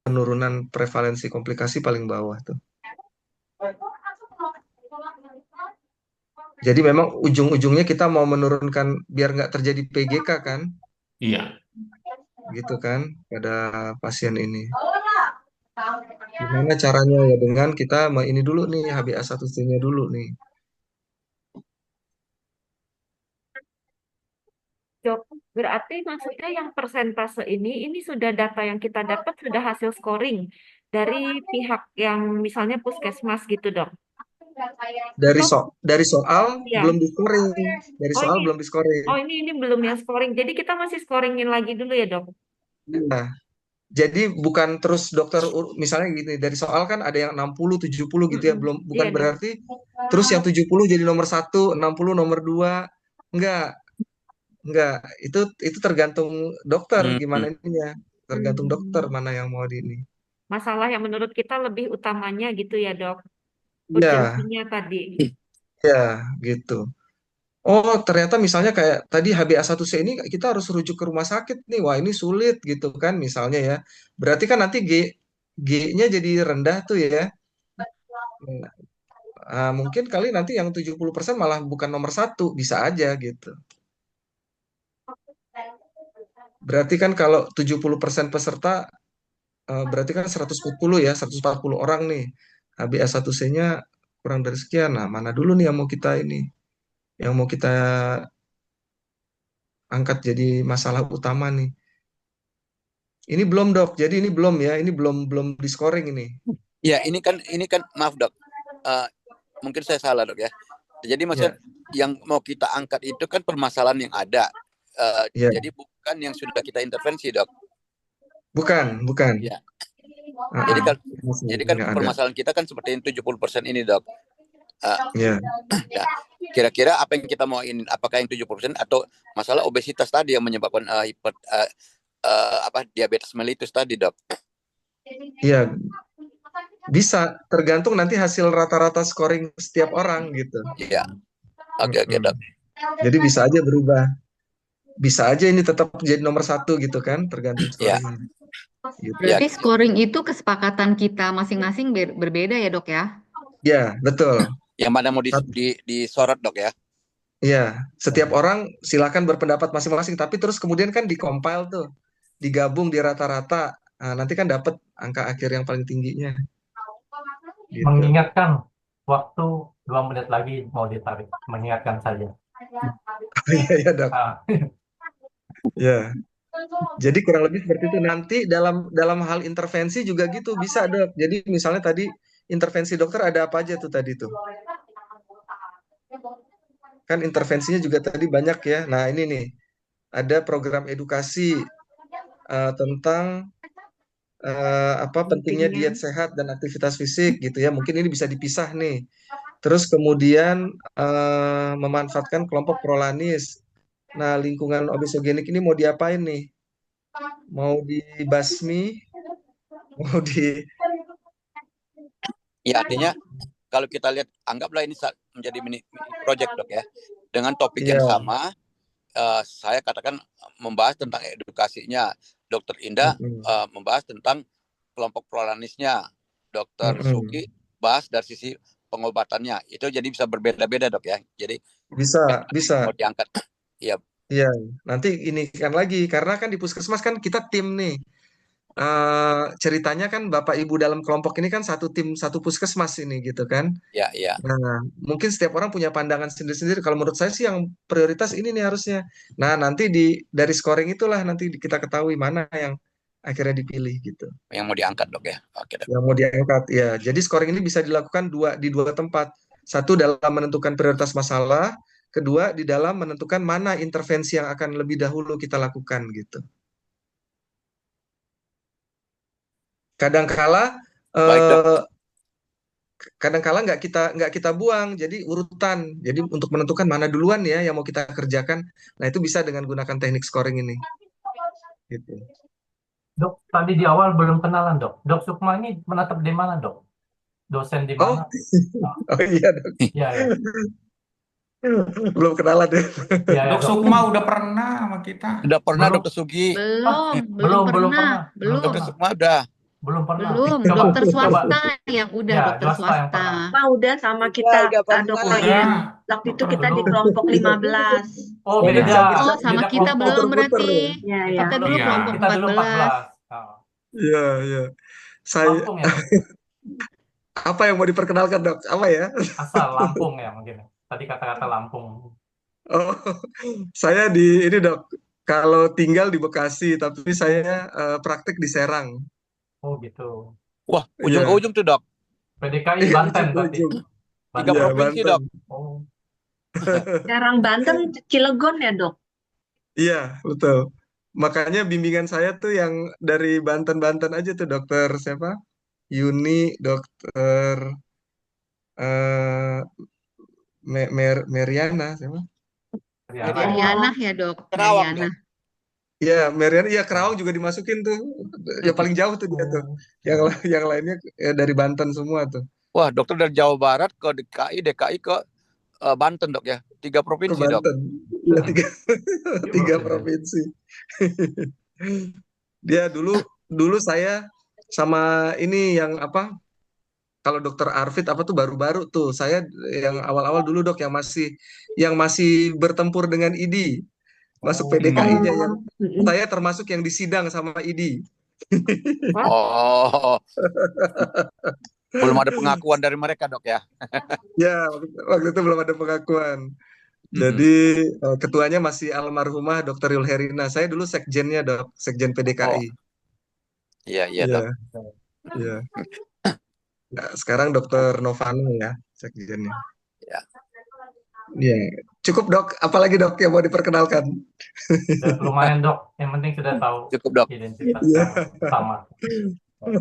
Penurunan prevalensi komplikasi paling bawah tuh. Jadi memang ujung-ujungnya kita mau menurunkan biar nggak terjadi PGK kan, Iya. gitu kan, pada pasien ini. Gimana caranya ya dengan kita ini dulu nih HbA1c-nya dulu nih. Dok, berarti maksudnya yang persentase ini sudah data yang kita dapat sudah hasil scoring dari pihak yang misalnya puskesmas gitu, Dok. Dari soal Ya. belum di-scoring, dari Oh soal ini, belum di-scoring. ini belum yang scoring. Jadi kita masih scoringin lagi dulu ya, Dok. Nah, jadi bukan terus dokter misalnya gini, dari soal kan ada yang 60, 70 gitu ya, bukan Iya, Dok. berarti terus yang 70 jadi nomor 1, 60 nomor 2. Enggak, itu tergantung dokter gimana ininya, tergantung dokter mana yang mau di ini. Masalah yang menurut kita lebih utamanya gitu ya, Dok. Ya, Urgensinya tadi. ya gitu. Oh, ternyata misalnya kayak tadi HbA1c ini kita harus rujuk ke rumah sakit nih. Wah, ini sulit gitu kan misalnya ya. Berarti kan nanti G-nya jadi rendah tuh ya. Mungkin kali nanti yang 70% malah bukan nomor 1, bisa aja gitu. Berarti kan kalau 70% peserta, berarti kan 140 ya, 140 orang nih. HbA1c-nya kurang dari sekian. Nah, mana dulu nih yang mau kita ini, yang mau kita angkat jadi masalah utama nih. Ini belum dok, jadi ini belum ya, ini belum di scoring ini. Ya, ini kan maaf dok, mungkin saya salah dok ya. Jadi maksudnya yang mau kita angkat itu kan permasalahan yang ada. Jadi bukan yang sudah kita intervensi dok. Bukan. Ya. Jadi kan permasalahan kita kan seperti 70% ini dok. Ya, kira-kira apa yang kita mau ini, apakah yang 70% atau masalah obesitas tadi yang menyebabkan diabetes mellitus tadi dok? Iya, bisa tergantung nanti hasil rata-rata scoring setiap orang gitu. Iya. Oke dok. Jadi bisa aja berubah, bisa aja ini tetap jadi nomor 1 gitu kan, tergantung scoring. Gitu. Berarti scoring itu kesepakatan kita masing-masing berbeda ya dok ya? Ya, betul. Yang mana mau disorot dok ya? Iya, setiap orang silakan berpendapat masing-masing, tapi terus kemudian kan di-compile tuh, digabung di rata-rata, nanti kan dapat angka akhir yang paling tingginya. Gitu. Mengingatkan waktu 2 menit lagi mau ditarik, mengingatkan saja. Iya dok. Ya. Jadi kurang lebih seperti itu. Nanti dalam hal intervensi juga gitu bisa dok. Jadi misalnya tadi intervensi dokter ada apa aja tuh tadi tuh? Kan intervensinya juga tadi banyak ya. Nah ini nih ada program edukasi tentang pentingnya diet sehat dan aktivitas fisik gitu ya. Mungkin ini bisa dipisah nih. Terus kemudian memanfaatkan kelompok prolanis. Nah lingkungan obesogenik ini mau diapain nih? Mau dibasmi? Mau di... Ya artinya kalau kita lihat, anggaplah ini menjadi mini project dok ya, dengan topik yang sama. Saya katakan membahas tentang edukasinya, Dokter Indah membahas tentang kelompok prolanisnya, Dokter Suki bahas dari sisi pengobatannya. Itu jadi bisa berbeda-beda dok ya. Jadi bisa mau diangkat. Iya. Iya, nanti ini kan lagi karena kan di puskesmas kan kita tim nih. Ceritanya kan Bapak Ibu dalam kelompok ini kan satu tim, satu puskesmas ini gitu kan. Iya. Nah, mungkin setiap orang punya pandangan sendiri-sendiri. Kalau menurut saya sih yang prioritas ini nih harusnya. Nah, nanti dari scoring itulah nanti kita ketahui mana yang akhirnya dipilih gitu. Yang mau diangkat dok ya. Oke, dok. Yang mau diangkat ya. Jadi scoring ini bisa dilakukan di dua tempat. Satu dalam menentukan prioritas masalah, kedua di dalam menentukan mana intervensi yang akan lebih dahulu kita lakukan gitu. Kadangkala nggak kita buang, jadi urutan. Jadi untuk menentukan mana duluan ya yang mau kita kerjakan, nah itu bisa dengan gunakan teknik scoring ini. Gitu. Dok, tadi di awal belum kenalan dok. Dok Sukma ini menetap di mana dok? dosen di Oh, mana? oh iya dok. Iya, ya. Belum kenalan deh. Iya, ya, Dok dok. Sukma udah pernah sama kita. Sudah pernah Belum. Dokter Sugi. Belum Belum pernah. pernah. Belum Belum. Dokter pernah. Sukma udah. Belum pernah. Belum. Coba, Dokter coba. swasta yang udah Ya, dokter swasta yang swasta. pernah. Pak udah sama Ya, kita, udah pernah. dokter Udah. Yen. Waktu itu Dokter kita di belum. kelompok 15. Oh, Oh, beda. bisa kita Oh, sama Beda kita kelompok. belum muter-muter berarti. ya. Ya, Kita ya. Kita dulu Iya. kelompok Kita dulu 14. 14. Oh. Iya, iya. Saya Lampung ya, dok? apa yang mau diperkenalkan dok? Apa ya? Asal Lampung ya mungkin. Tadi kata-kata Lampung. Oh, saya di ini dok. Kalau tinggal di Bekasi, tapi saya praktek di Serang. Oh gitu. Wah, ujung ke Iya, ujung tuh Dok. PDKI iya Banten berarti. ujung-ujung. Tiga Banten. Iya, provinsi Banten. Dok. Oh. Sekarang Banten, Cilegon ya, Dok? Iya, betul. Makanya bimbingan saya tuh yang dari Banten-Banten aja tuh dokter siapa? Yuni, dokter eh Meriana siapa? Ya, Meriana ya, Dok. Kerawang Meriana. Dok. Iya, Meriana, iya Kerawang juga dimasukin tuh. Ya paling jauh tuh dia tuh. Oh. Yang lainnya ya dari Banten semua tuh. Wah, dokter dari Jawa Barat ke DKI ke Banten Dok ya. 3 Ke provinsi Dok. Banten. Iya, tiga provinsi. Dia dulu saya sama ini yang apa? Kalau dokter Arvid apa tuh baru-baru tuh. Saya yang awal-awal dulu dok yang masih bertempur dengan ID. Masuk Oh. PDKI-nya yang Mm-mm. saya termasuk yang disidang sama ID. Oh, belum ada pengakuan dari mereka Dok ya. Ya, waktu itu belum ada pengakuan. Jadi ketuanya masih almarhumah Dr. Yul Herina. Saya dulu sekjennya dok, sekjen PDKI. Iya, iya Iya, Dok. iya. Nah, sekarang Dr. Novano ya sekjennya. Ya. Iya, cukup dok. Apalagi dok yang mau diperkenalkan? Udah lumayan dok. Yang penting sudah tahu Cukup Dok. identitas Iya. yang sama.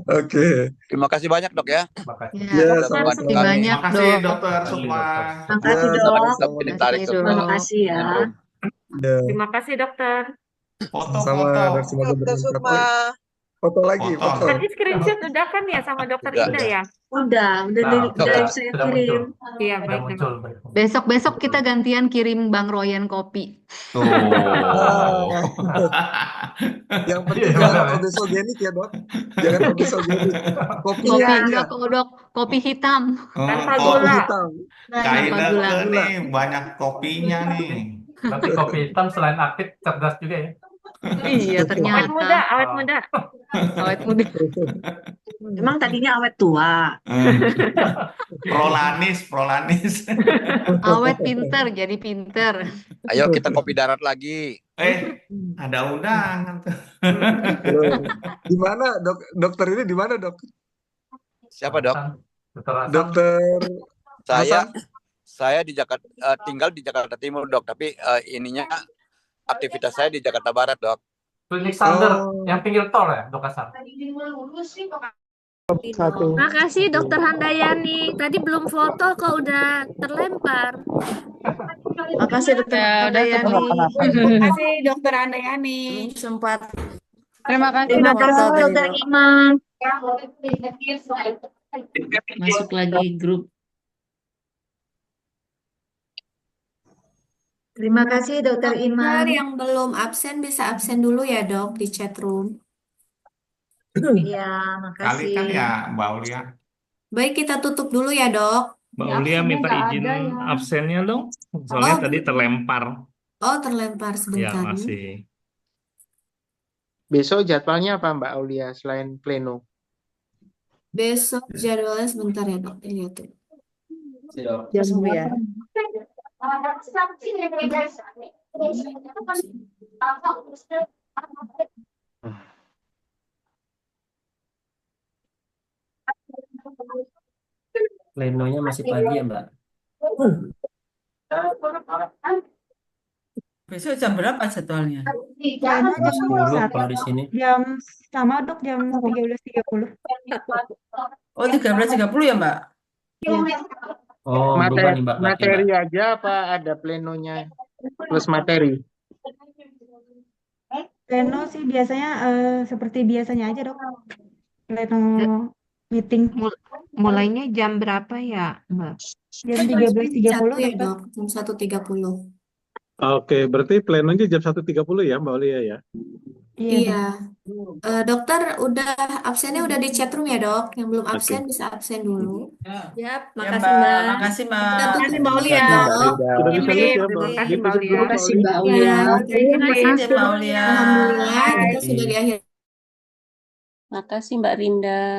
Oke. Terima kasih banyak Dok ya. Terima kasih. Ya, Ya, Sudah sama-sama. makasih banyak, Terima kasih Dok. Dokter Sukma. Makasih, Ya, Dok. sama-sama. Dok, ditarik Makasih, Dok. Terima Dok. kasih ya. Ya, Terima kasih, dokter. sama dan semoga Dokter bermanfaat. Sukma. Foto lagi, Foto. foto. Tadi screenshot udah kan ya sama dokter Udah. Ida ya? Udah Nah, udah saya sudah kirim. muncul. Iya, Sudah baik. muncul. Besok-besok kita gantian kirim Bang Royan kopi. Tuh. Yang penting Iya, jangan benar, ya. obesogenik ya dok. Jangan obesogenik. Kopinya Kopi aja. enggak kok, Dok. Kopi hitam. Tanpa Kok gula. Hitam. Tanpa Kaineke gula. nih banyak kopinya nih. Nanti kopi hitam selain aktif cerdas juga ya. Iya, Awet muda, ternyata. awet muda. Awet muda. Emang tadinya awet tua. Prolanis, prolanis. Awet pinter, jadi pinter. Ayo kita kopi darat lagi. Ada undangan tuh. Di mana dok? Dokter ini di mana dok? Siapa Dok? Dokter Hasan. Dokter Saya Hasan? saya di Jakarta, tinggal di Jakarta Timur Dok, tapi ininya aktivitas saya di Jakarta Barat Dok. Klinik Sander Oh. yang pinggir tol ya, Dok Hasan. Makasih Dokter Handayani. Tadi belum foto kok udah terlempar. Makasih dokter Handayani. Terima kasih Dokter Handayani. Sempat. Terima kasih, Terima Dokter. kasih dokter Iman. Masuk lagi grup. Terima kasih dokter Dokter Iman. yang belum absen bisa absen dulu ya dok di chat room. Iya, Kali kan makasih. ya Mbak Aulia. Baik kita tutup dulu ya dok. Mbak Ulia minta izin absennya dong. Soalnya Oh. tadi terlempar. Oh terlempar Ya, sebentar. masih. Besok jadwalnya apa Mbak Aulia selain pleno? Besok jadwalnya sebentar ya dok. Lihat tuh. Jam ya. Plenonya masih pagi ya Mbak? Besok jam berapa jadwalnya? Jam 10 kalau di sini. Jam sama dok jam 13.30. Oh, 13.30 ya, Mbak? Oh, berubah nih Mbak berarti Mbak. Materi aja apa ada plenonya plus materi? Pleno sih biasanya seperti biasanya aja dok. Pleno meeting Mulainya jam berapa ya, Mbak? jam Jam 13.30 1 ya, Dokter. Dok. Jam 1.30. Oke, berarti plenonya jam 1.30 ya, Mbak Olia ya? Iya, Iya. Dokter, absennya udah di chat room ya, Dok. Yang belum Oke. absen bisa absen dulu. Ya, Yap, ya makasih, Mbak. Mbak. Makasih Kita Mbak. tutup Makasih, Mbak dulu Aulia. ya, Mbak Dok. Rida. Sudah bisa Ini lihat ya, terima Mbak. kasih, Mbak Ditutup Aulia. dulu, Mbak Makasih Oli. Mbak Ya, Aulia. terima kasih, Makasih Mbak Aulia. Alhamdulillah kita Makasih. sudah di akhir. Makasih Mbak Rinda.